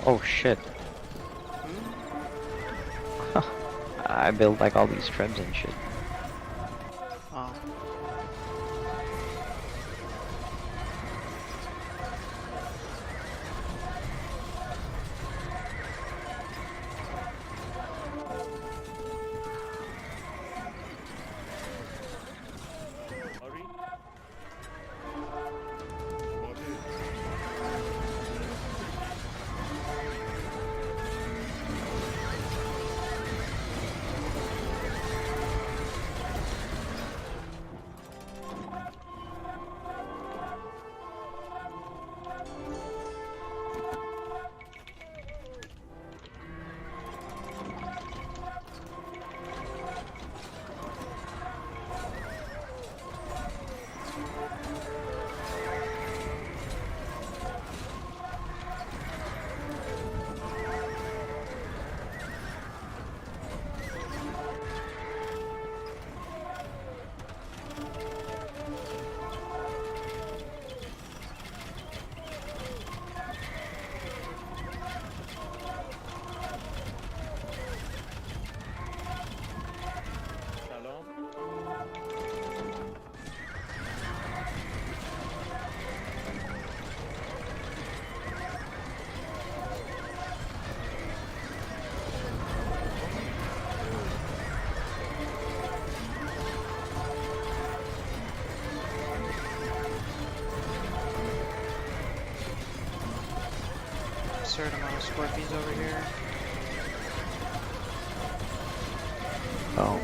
Oh shit. I built like all these trebs and shit. Oh. آری certain amount of scorpions over here. Oh.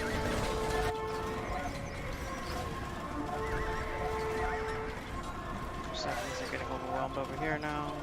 So things are getting overwhelmed over here now.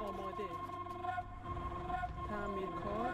آماده. تعمیرکار.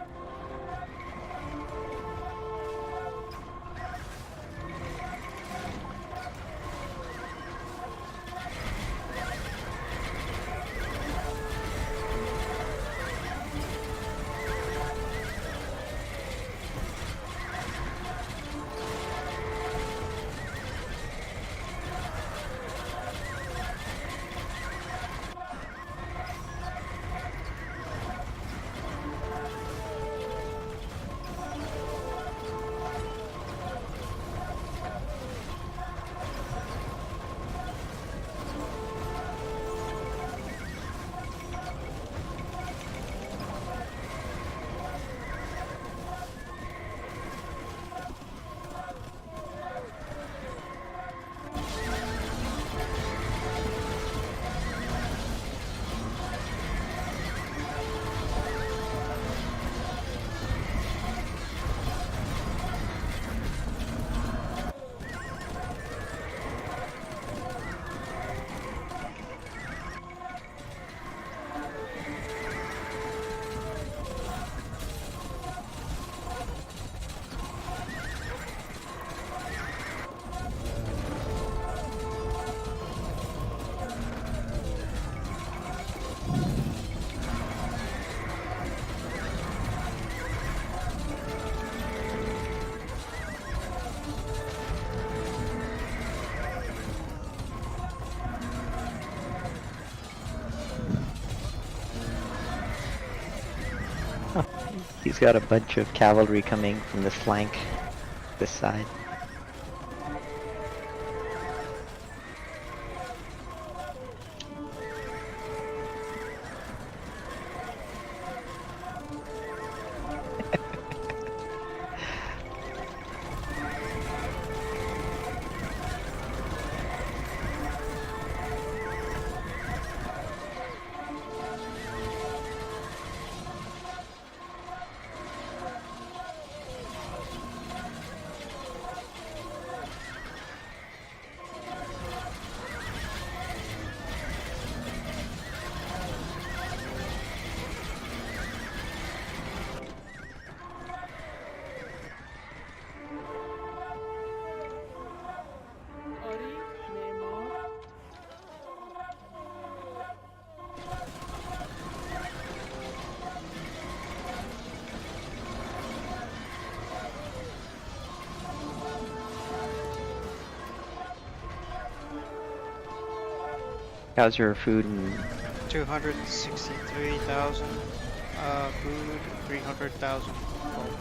He's got a bunch of cavalry coming from this flank, this side. آری معمار. How's your food and 263,000 food, 300,000 gold.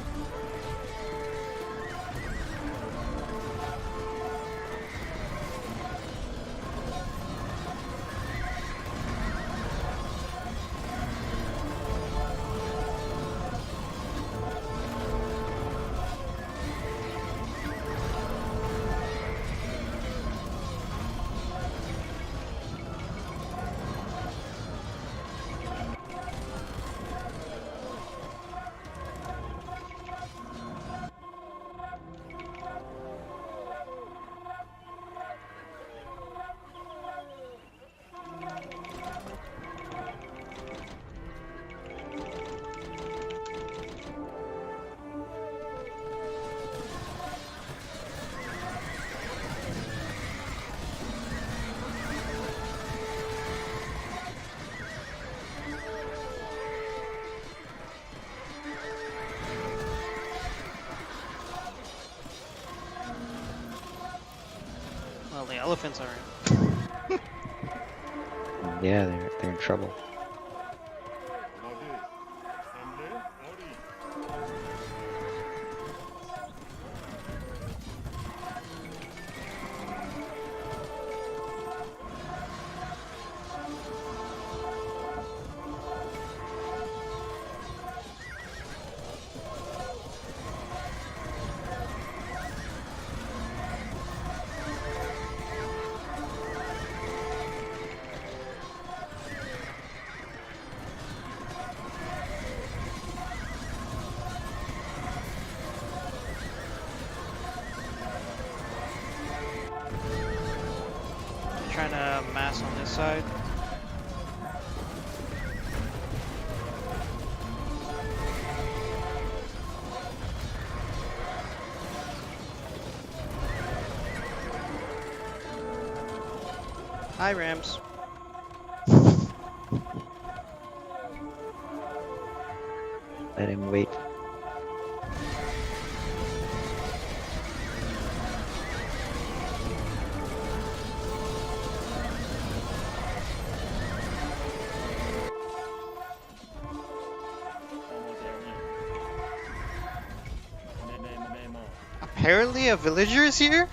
elephants are in. Yeah, they're in trouble. Trying to mass on this side. Hi, Rams. Let him wait. Apparently, a villager is here.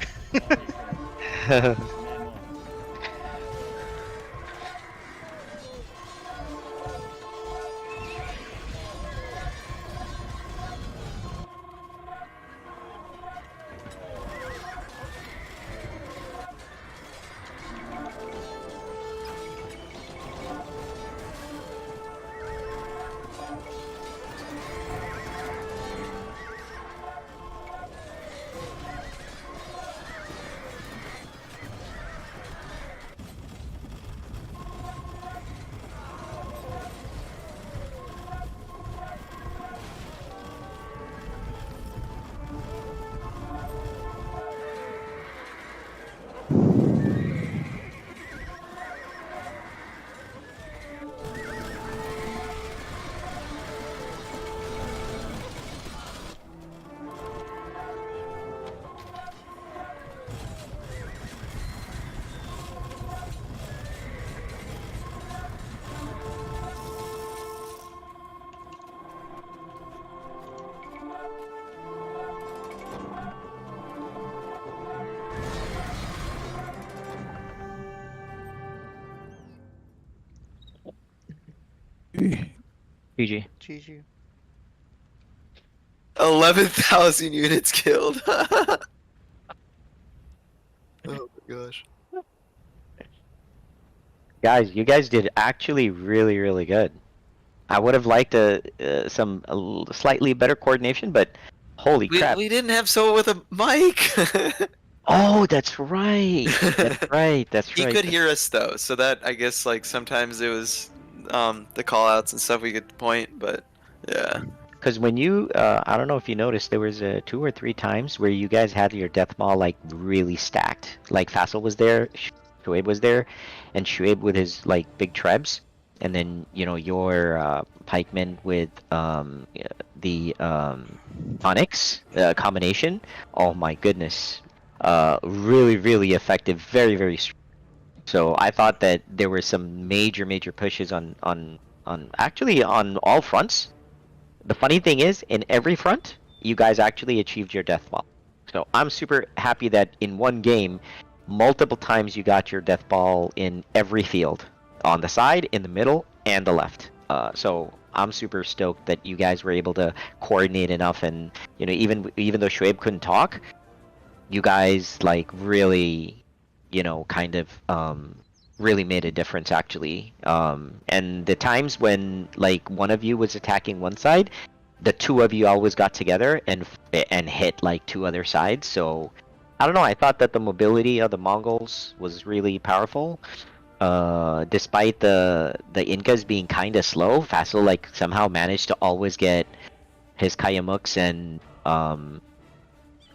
GG. GG. 11,000 units killed. Oh my gosh. Guys, you guys did actually really, really good. I would have liked some slightly better coordination, but holy crap. We didn't have someone with a mic. Oh, that's right. That's right. That's He right. could hear us though, so that I guess like sometimes it was the call outs and stuff we could point, but yeah. Because when you, I don't know if you noticed, there was 2 or 3 times where you guys had your death ball like really stacked. Like Fassel was there, Shuaib was there, and Shuaib with his like big trebs, and then you know your pikemen with the Onyx combination. Oh my goodness, really really effective, very very. So I thought that there were some major pushes on actually on all fronts. The funny thing is, in every front, you guys actually achieved your death ball. So I'm super happy that in one game, multiple times you got your death ball in every field. On the side, in the middle, and the left. So I'm super stoked that you guys were able to coordinate enough, and you know, even though Shuaib couldn't talk, you guys like really, you know, kind of really made a difference actually. And the times when like one of you was attacking one side, the 2 of you always got together and hit like 2 other sides. So I don't know, I thought that the mobility of the Mongols was really powerful. Despite the Incas being kind of slow, Fassel like somehow managed to always get his Kayamuks, and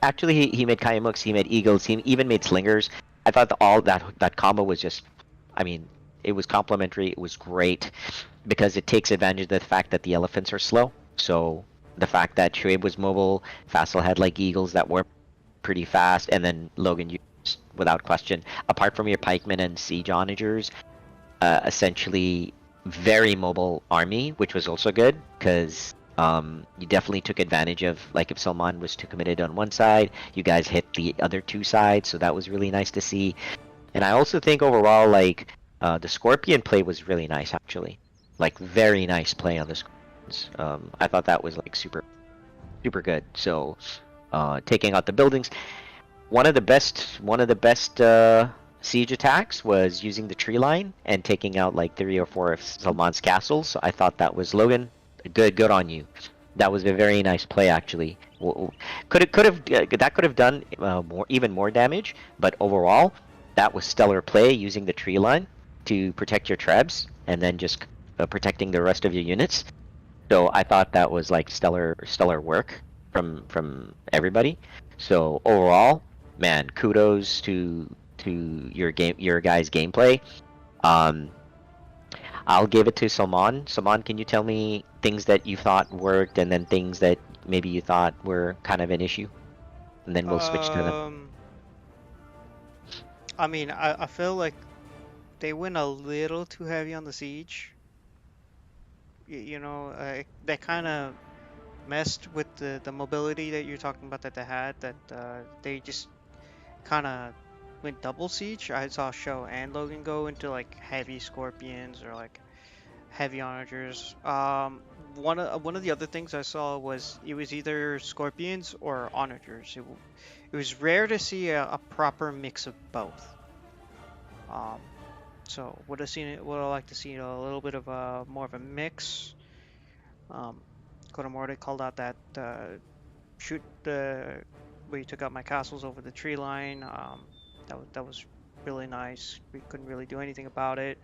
actually he made Kayamuks, he made Eagles, he even made Slingers. I thought all that combo was just, I mean, it was complementary. It was great because it takes advantage of the fact that the elephants are slow. So the fact that Shuaib was mobile, Fassel had like Eagles that were pretty fast, and then Logan used without question. Apart from your pikemen and siege onagers, essentially very mobile army, which was also good because you definitely took advantage of, like, if Salman was too committed on one side, you guys hit the other two sides, so that was really nice to see. And I also think overall, like, the Scorpion play was really nice, actually. Like, very nice play on the Scorpions. I thought that was, like, super good. So, taking out the buildings. One of the best siege attacks was using the tree line and taking out, like, 3 or 4 of Salman's castles. So I thought that was, Logan, good on you. That was a very nice play, actually. That could have done even more damage, but overall, that was stellar play using the tree line to protect your trebs and then just protecting the rest of your units. So I thought that was, like, stellar work from everybody. So overall, man, kudos to your guys' gameplay. I'll give it to Salman. Salman, can you tell me things that you thought worked and then things that maybe you thought were kind of an issue? And then we'll switch to them. I mean, I feel like they went a little too heavy on the siege. You know, they kind of messed with the mobility that you're talking about that they had. That they just kind of went double siege. I saw Show and Logan go into, like, heavy Scorpions or, like, heavy onagers. One of the other things I saw was it was either Scorpions or onagers. It was rare to see a proper mix of both. So would I like to see a little bit of more of a mix. Kodamorte called out that shoot where you took out my castles over the tree line. That was really nice. We couldn't really do anything about it.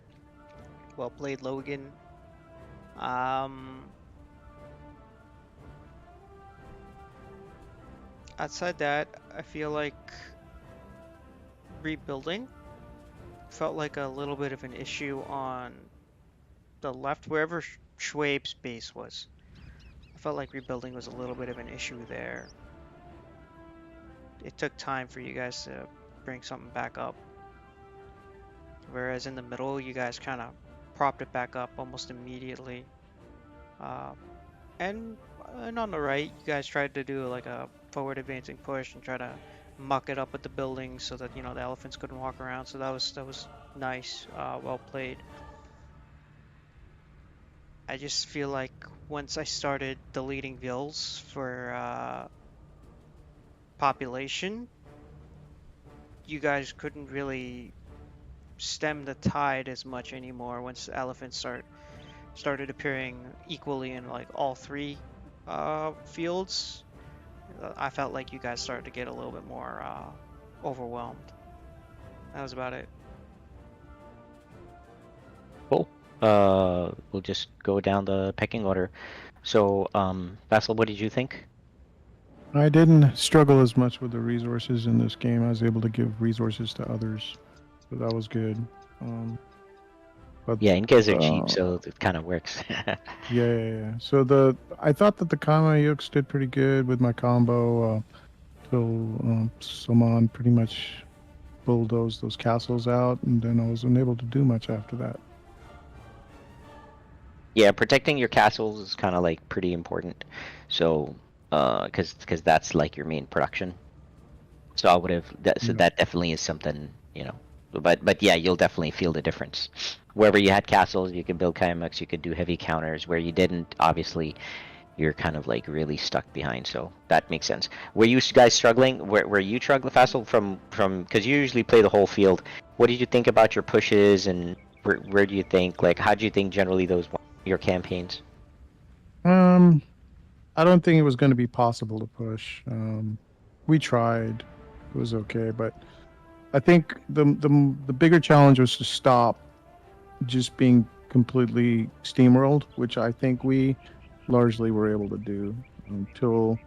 Well played, Logan. Outside that, I feel like rebuilding felt like a little bit of an issue on the left, wherever Schwabe's base was. I felt like rebuilding was a little bit of an issue there. It took time for you guys to bring something back up. Whereas in the middle, you guys kind of propped it back up almost immediately. And on the right, you guys tried to do, like, a forward advancing push and try to muck it up with the buildings so that, you know, the elephants couldn't walk around. So that was nice, well played. I just feel like once I started deleting vills for population, you guys couldn't really stem the tide as much anymore once the elephants started appearing equally in, like, all 3 fields. I felt like you guys started to get a little bit more overwhelmed. That was about it. Cool. We'll just go down the pecking order. So, Vassal, what did you think? I didn't struggle as much with the resources in this game. I was able to give resources to others, so that was good. But Yeah, and guys are cheap, so it kind of works. yeah. So I thought that the Kamayuks did pretty good with my combo. Till Salman pretty much bulldozed those castles out, and then I wasn't able to do much after that. Yeah, protecting your castles is kind of, like, pretty important. So, because that's, like, your main production. So I would have so that definitely is something, you know. But yeah, you'll definitely feel the difference. Wherever you had castles, you could build Kaimuks, you could do heavy counters. Where you didn't, obviously, you're kind of, like, really stuck behind. So that makes sense. Were you guys struggling? Were you struggling, Fassel, from because you usually play the whole field? What did you think about your pushes, and where do you think, like, how do you think generally those your campaigns? I don't think it was going to be possible to push. We tried. It was okay, but I think the bigger challenge was to stop just being completely steamrolled, which I think we largely were able to do until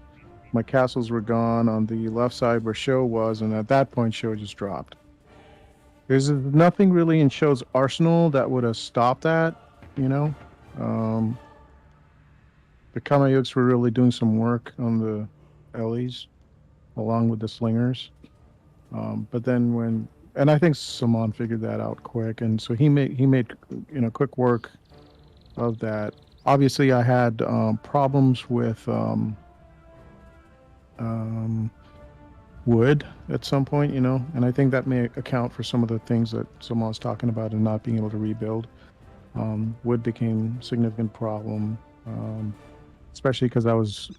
my castles were gone on the left side where Show was, and at that point Show just dropped. There's nothing really in Show's arsenal that would have stopped that, you know. The Kamayuks were really doing some work on the Ellies along with the slingers. But then and I think Saman figured that out quick, and so he made quick work of that. Obviously, I had problems with wood at some point, and I think that may account for some of the things that Saman was talking about and not being able to rebuild. Wood became a significant problem, especially because I was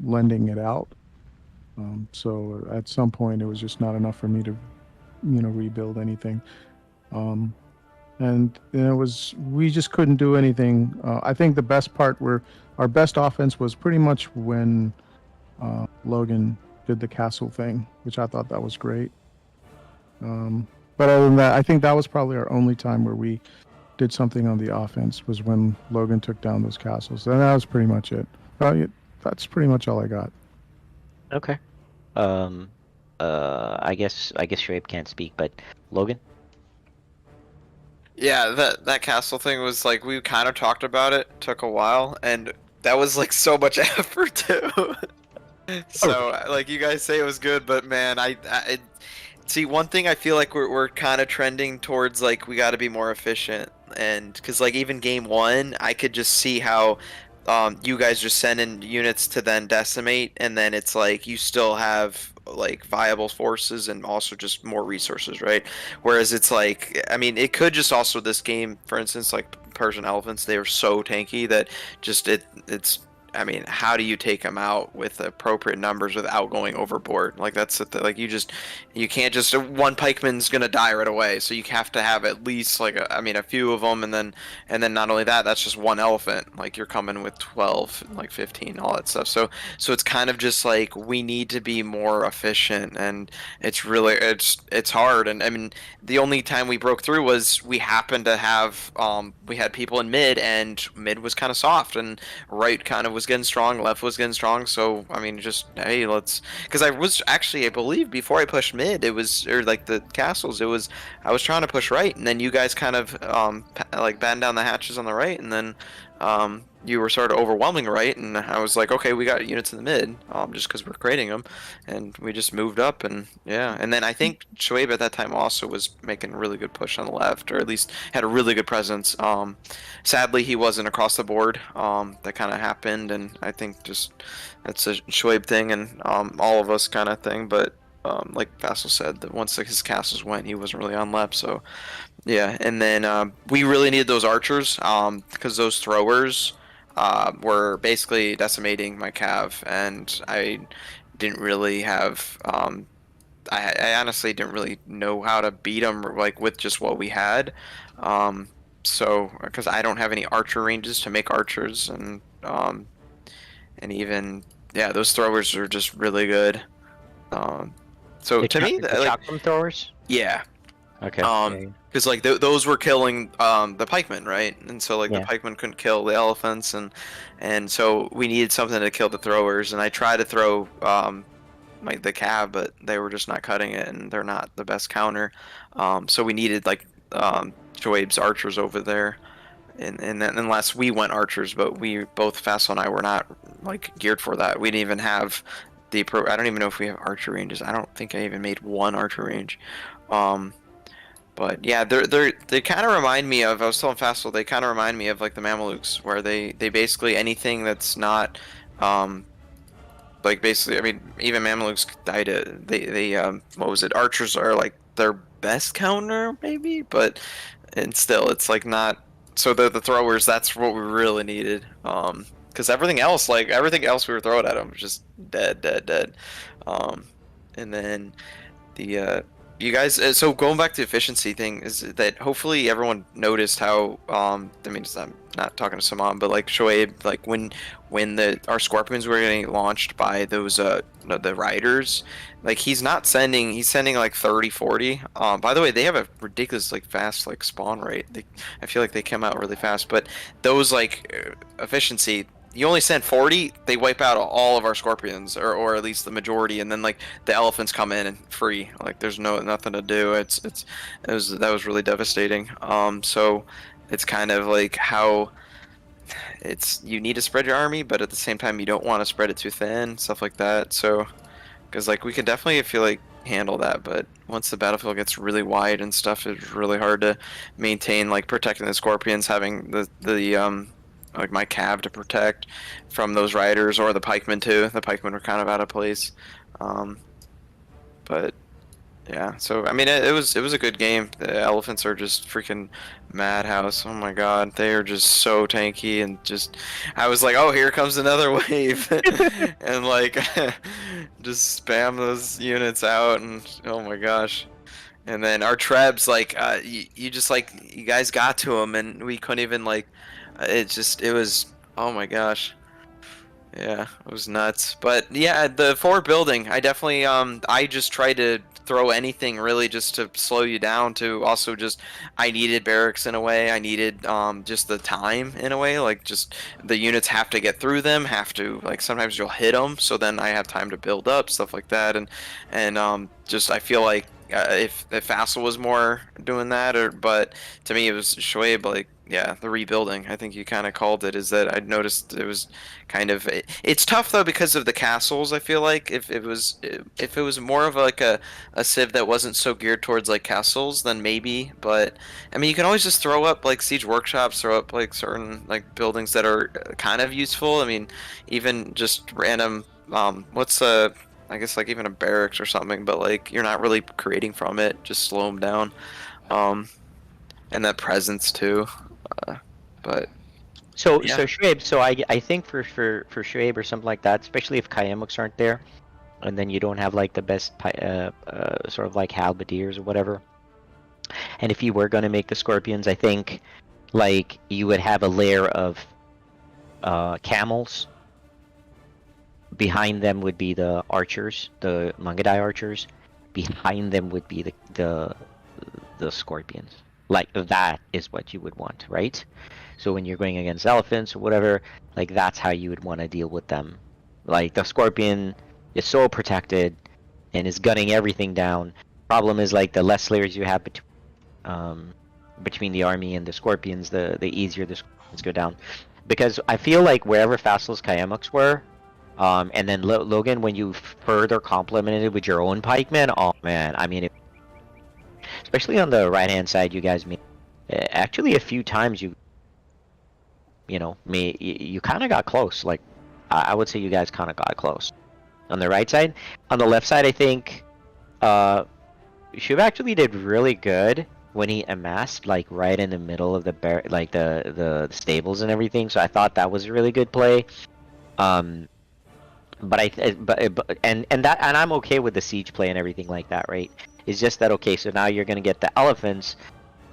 lending it out. So at some point, it was just not enough for me to, rebuild anything. And we just couldn't do anything. I think the best part our best offense was pretty much when Logan did the castle thing, which I thought that was great. But other than that, I think that was probably our only time where we did something on the offense was when Logan took down those castles. And that was pretty much it. That's pretty much all I got. Okay. I guess Shoaib can't speak, but Logan? Yeah, that castle thing was like, we kind of talked about it, took a while, and that was like so much effort too. So like you guys say it was good, but man, I see one thing I feel like we're kind of trending towards, like we got to be more efficient, and because like even game 1, I could just see how you guys just send in units to then decimate, and then it's like you still have like viable forces and also just more resources, right? Whereas it's like, I mean, it could just also this game, for instance, like Persian elephants, they were so tanky that just it's. I mean, how do you take them out with appropriate numbers without going overboard? Like that's like you can't just one pikeman's gonna die right away. So you have to have at least like a few of them, and then not only that, that's just one elephant. Like you're coming with 12, like 15, all that stuff. So it's kind of just like we need to be more efficient, and it's hard. And I mean, the only time we broke through was we happened to have we had people in mid, and mid was kind of soft, and right kind of was getting strong, left was getting strong. So I mean, just hey, let's, because I was actually, I believe before I pushed mid, it was, or like the castles, it was, I was trying to push right, and then you guys kind of like batten down the hatches on the right, and then you were sort of overwhelming right, and I was like, okay, we got units in the mid, just because we're creating them, and we just moved up, and yeah, and then I think Shoaib at that time also was making a really good push on the left, or at least had a really good presence. Sadly, he wasn't across the board. That kind of happened, and I think just that's a Shoaib thing, and all of us kind of thing. But like Vassal said, that once his castles went, he wasn't really on left, so yeah. And then we really needed those archers, because those throwers were basically decimating my cav, and I didn't really have I honestly didn't really know how to beat them like with just what we had, so because I don't have any archer ranges to make archers, and even yeah, those throwers are just really good. So to me, the like, chakram throwers? yeah, Okay. because like those were killing the pikemen, right? And so like Yeah. the pikemen couldn't kill the elephants, and so we needed something to kill the throwers. And I tried to throw like the cav, but they were just not cutting it, and they're not the best counter. So we needed like Shoaib's archers over there, and then unless we went archers, but we both Fassel and I were not like geared for that. We didn't even have I don't even know if we have archer ranges. I don't think I even made one archer range. But yeah, they kind of remind me of, I was telling Fassel, they kind of remind me of like the Mamelukes, where they basically anything that's not like basically, I mean, even Mamelukes died. They what was it? Archers are like their best counter, maybe, but and still, it's like not. So the throwers, that's what we really needed. Because everything else we were throwing at them was just dead. And then the you guys, so going back to the efficiency thing, is that hopefully everyone noticed how I mean, I'm not talking to Saman, but like Shoaib, like when our scorpions were getting launched by those the riders, like he's sending like 30-40. By the way, they have a ridiculous like fast like spawn rate. I feel like they come out really fast, but those like efficiency, you only send 40, they wipe out all of our scorpions, or at least the majority, and then like the elephants come in and free. Like there's nothing to do. That was really devastating. So it's kind of like how you need to spread your army, but at the same time you don't want to spread it too thin, stuff like that. So because like we can definitely, I feel like handle that. But once the battlefield gets really wide and stuff, it's really hard to maintain like protecting the Scorpions, having the like my cav to protect from those riders or the pikemen too. The pikemen were kind of out of place, but yeah. So I mean, it was a good game. The elephants are just freaking madhouse. Oh my god, they are just so tanky and just. I was like, oh, here comes another wave, and like just spam those units out, and oh my gosh. And then our trebs, like, you just like you guys got to them, and we couldn't even like. It was, oh my gosh. Yeah, it was nuts. But yeah, the forward building, I definitely, I just tried to throw anything really just to slow you down to also just, I needed barracks in a way. I needed, just the time in a way, like just the units have to get through them, have to, like sometimes you'll hit them. So then I have time to build up, stuff like that. And just, I feel like if Vassal was more doing that, but to me it was Shoaib, like, yeah, the rebuilding. I think you kind of called it. Is that I noticed it was kind of. It's tough though because of the castles. I feel like if it was more of like a civ that wasn't so geared towards like castles, then maybe. But I mean, you can always just throw up like siege workshops, throw up like certain like buildings that are kind of useful. I mean, even just random. What's I guess like even a barracks or something, but like you're not really creating from it. Just slow them down. And that presence too. But So yeah. so Shoaib, so I think for Shoaib or something like that, especially if Kayamaks aren't there, and then you don't have like the best sort of like halberdiers or whatever. And if you were going to make the Scorpions, I think like you would have a layer of camels. Behind them would be the archers, the Mangadai archers. Behind them would be the Scorpions. Like that is what you would want, right? So when you're going against elephants or whatever, like that's how you would want to deal with them. Like the Scorpion is so protected and is gunning everything down. Problem is like the less layers you have between the army and the Scorpions, the easier the Scorpions go down. Because I feel like wherever Fassal's Kayamaks were, and then Logan, when you further complemented with your own pikemen, oh man, I mean, especially on the right hand side, you guys made actually a few times you kind of got close. Like I would say you guys kind of got close on the right side. On the left side, I think Shub actually did really good when he amassed like right in the middle of the the stables and everything. So I thought that was a really good play. But I'm okay with the siege play and everything like that, right? It's just that okay, so now you're gonna get the elephants,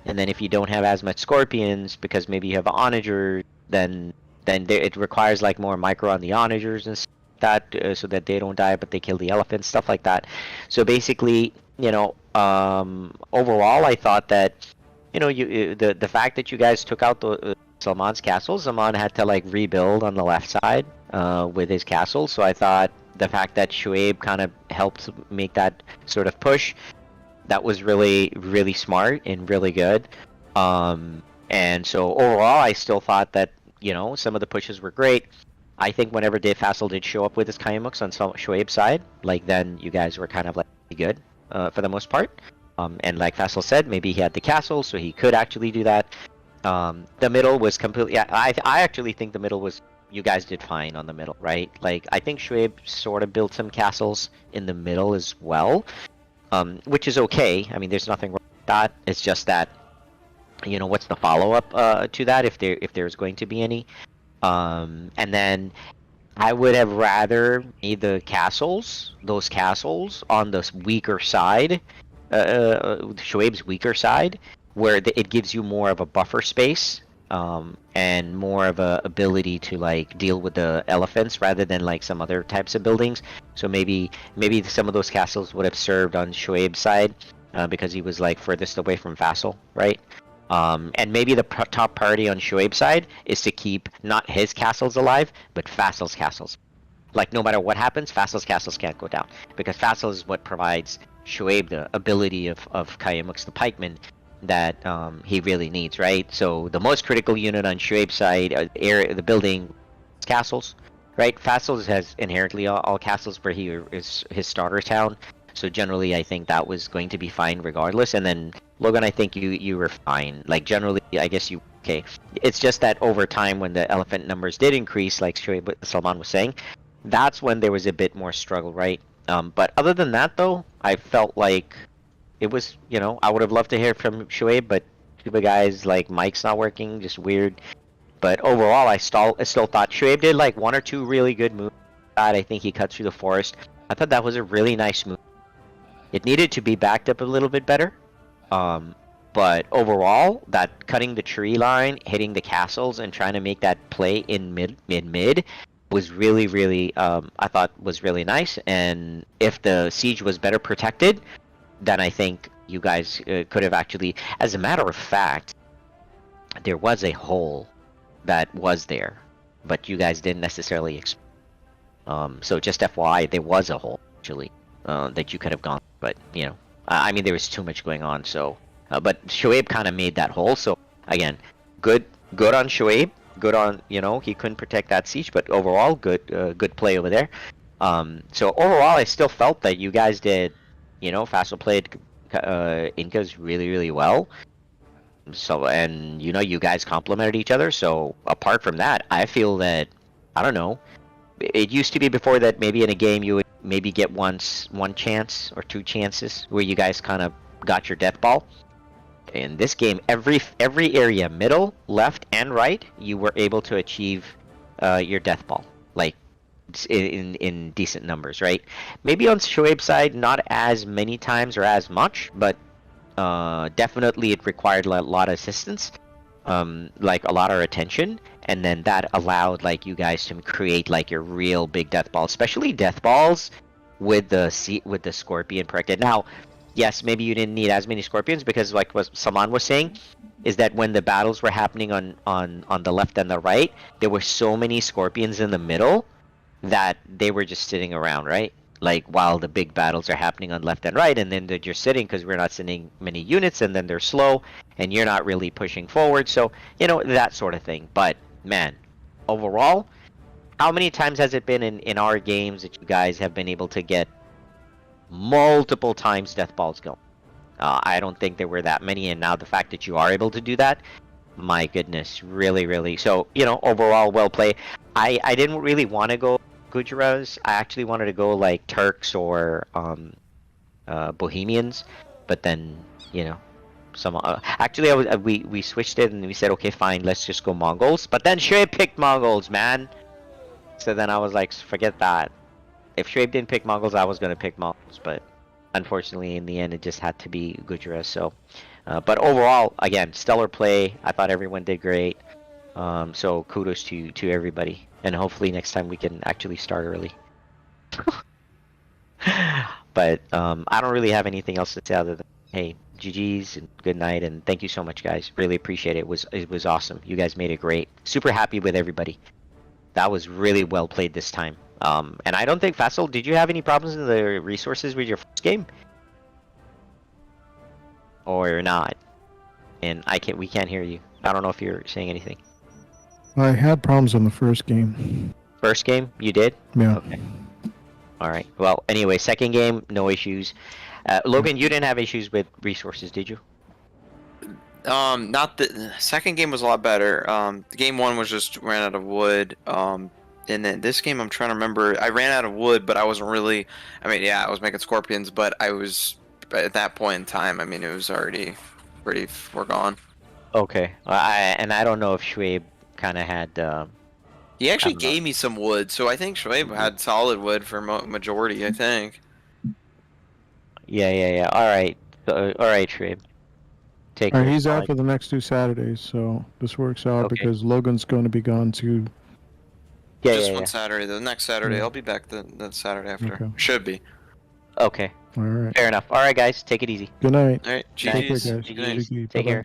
and then if you don't have as much Scorpions because maybe you have onagers, then it requires like more micro on the onagers and that so that they don't die but they kill the elephants, stuff like that. So basically, overall, I thought that the fact that you guys took out the Salman's castle, Zaman had to like rebuild on the left side with his castle. So I thought the fact that Shoaib kind of helped make that sort of push, that was really, really smart and really good. And so overall, I still thought that some of the pushes were great. I think whenever Dave Fassel did show up with his Kayamaks on Shoaib's side, like then you guys were kind of like good for the most part. And like Fassel said, maybe he had the castle, so he could actually do that. The middle was completely. I actually think the middle was. You guys did fine on the middle, right? Like I think Shoaib sort of built some castles in the middle as well, which is okay. I mean, there's nothing wrong with that. It's just that, what's the follow up to that if there's going to be any? And then I would have rather made those castles on the weaker side, Shoaib's weaker side, where it gives you more of a buffer space. And more of a ability to like deal with the elephants rather than like some other types of buildings. So maybe some of those castles would have served on Shoaib's side because he was like furthest away from Fassel, right? And maybe the top priority on Shoaib's side is to keep not his castles alive, but Fassel's castles. Like no matter what happens, Fassel's castles can't go down because Fassel is what provides Shoaib the ability of Kayamaks the pikeman that he really needs, right? So the most critical unit on Shoaib's side, the building castles, right? Fassel has inherently all castles where he is his starter town. So generally, I think that was going to be fine regardless. And then Logan, I think you were fine. Like generally, I guess you okay. It's just that over time, when the elephant numbers did increase, like Shoaib Salman was saying, that's when there was a bit more struggle, right? But other than that, though, I felt like it was, I would have loved to hear from Shoaib, but the guys like Mike's not working, just weird. But overall, I still thought Shoaib did like one or two really good moves. I think he cut through the forest. I thought that was a really nice move. It needed to be backed up a little bit better. But overall, that cutting the tree line, hitting the castles, and trying to make that play in mid was really, really, I thought was really nice. And if the siege was better protected, then I think you guys could have actually, as a matter of fact, there was a hole that was there, but you guys didn't necessarily so just FYI, there was a hole actually that you could have gone, but I mean there was too much going on. So, but Shoaib kind of made that hole. So again, good on Shoaib. Good on he couldn't protect that siege, but overall good play over there. So overall, I still felt that you guys did. Fassel played Incas really, really well. So, and you guys complemented each other. So apart from that, I feel that, I don't know, it used to be before that maybe in a game you would maybe get one chance or two chances where you guys kind of got your death ball. In this game, every area, middle, left, and right, you were able to achieve your death ball, like in decent numbers, right? Maybe on Shoaib's side, not as many times or as much, but definitely it required a lot of assistance, like a lot of attention, and then that allowed like you guys to create like your real big death balls, especially death balls with the scorpion protected. Now, yes, maybe you didn't need as many scorpions because like what Salman was saying is that when the battles were happening on the left and the right, there were so many scorpions in the middle that they were just sitting around, right? Like while the big battles are happening on left and right, and then they're just sitting because we're not sending many units, and then they're slow, and you're not really pushing forward. So that sort of thing. But man, overall, how many times has it been in our games that you guys have been able to get multiple times death balls going? I don't think there were that many, and now the fact that you are able to do that, my goodness, really, really. So overall, well played. I didn't really want to go Gujaras. I actually wanted to go like Turks or Bohemians, but then some actually we switched it and we said okay fine, let's just go Mongols. But then Shoaib picked Mongols, man. So then I was like, forget that. If Shoaib didn't pick Mongols, I was gonna pick Mongols, but unfortunately in the end it just had to be Gujaras. So but overall, again, stellar play. I thought everyone did great. So kudos to everybody, and hopefully next time we can actually start early. But I don't really have anything else to say other than hey, GG's and good night, and thank you so much, guys. Really appreciate it. It was awesome. You guys made it great. Super happy with everybody. That was really well played this time. And I don't think Faisal, did you have any problems in the resources with your first game? Or not? And we can't hear you. I don't know if you're saying anything. I had problems on the first game. First game, you did? Yeah. Okay. All right. Well, anyway, second game, no issues. Logan, you didn't have issues with resources, did you? Not the second game was a lot better. Game one was just ran out of wood. And then this game, I'm trying to remember. I ran out of wood, but I wasn't really. I mean, yeah, I was making scorpions, but I was at that point in time. I mean, it was already pretty foregone. Okay. I don't know if Shoaib kind of had. He actually gave me some wood, so I think Shoaib had solid wood for majority. I think. Yeah. All right. All right, Shoaib. Take care. He's out for the next 2 Saturdays, so this works out Okay. because Logan's going to be gone too. Just one Saturday. The next Saturday, I'll be back the Saturday after. Okay. Should be. Okay. All right. Fair enough. All right, guys. Take it easy. Good night. All right. Take care, GG's. guys. Good night. GG. Take Bye-bye. care.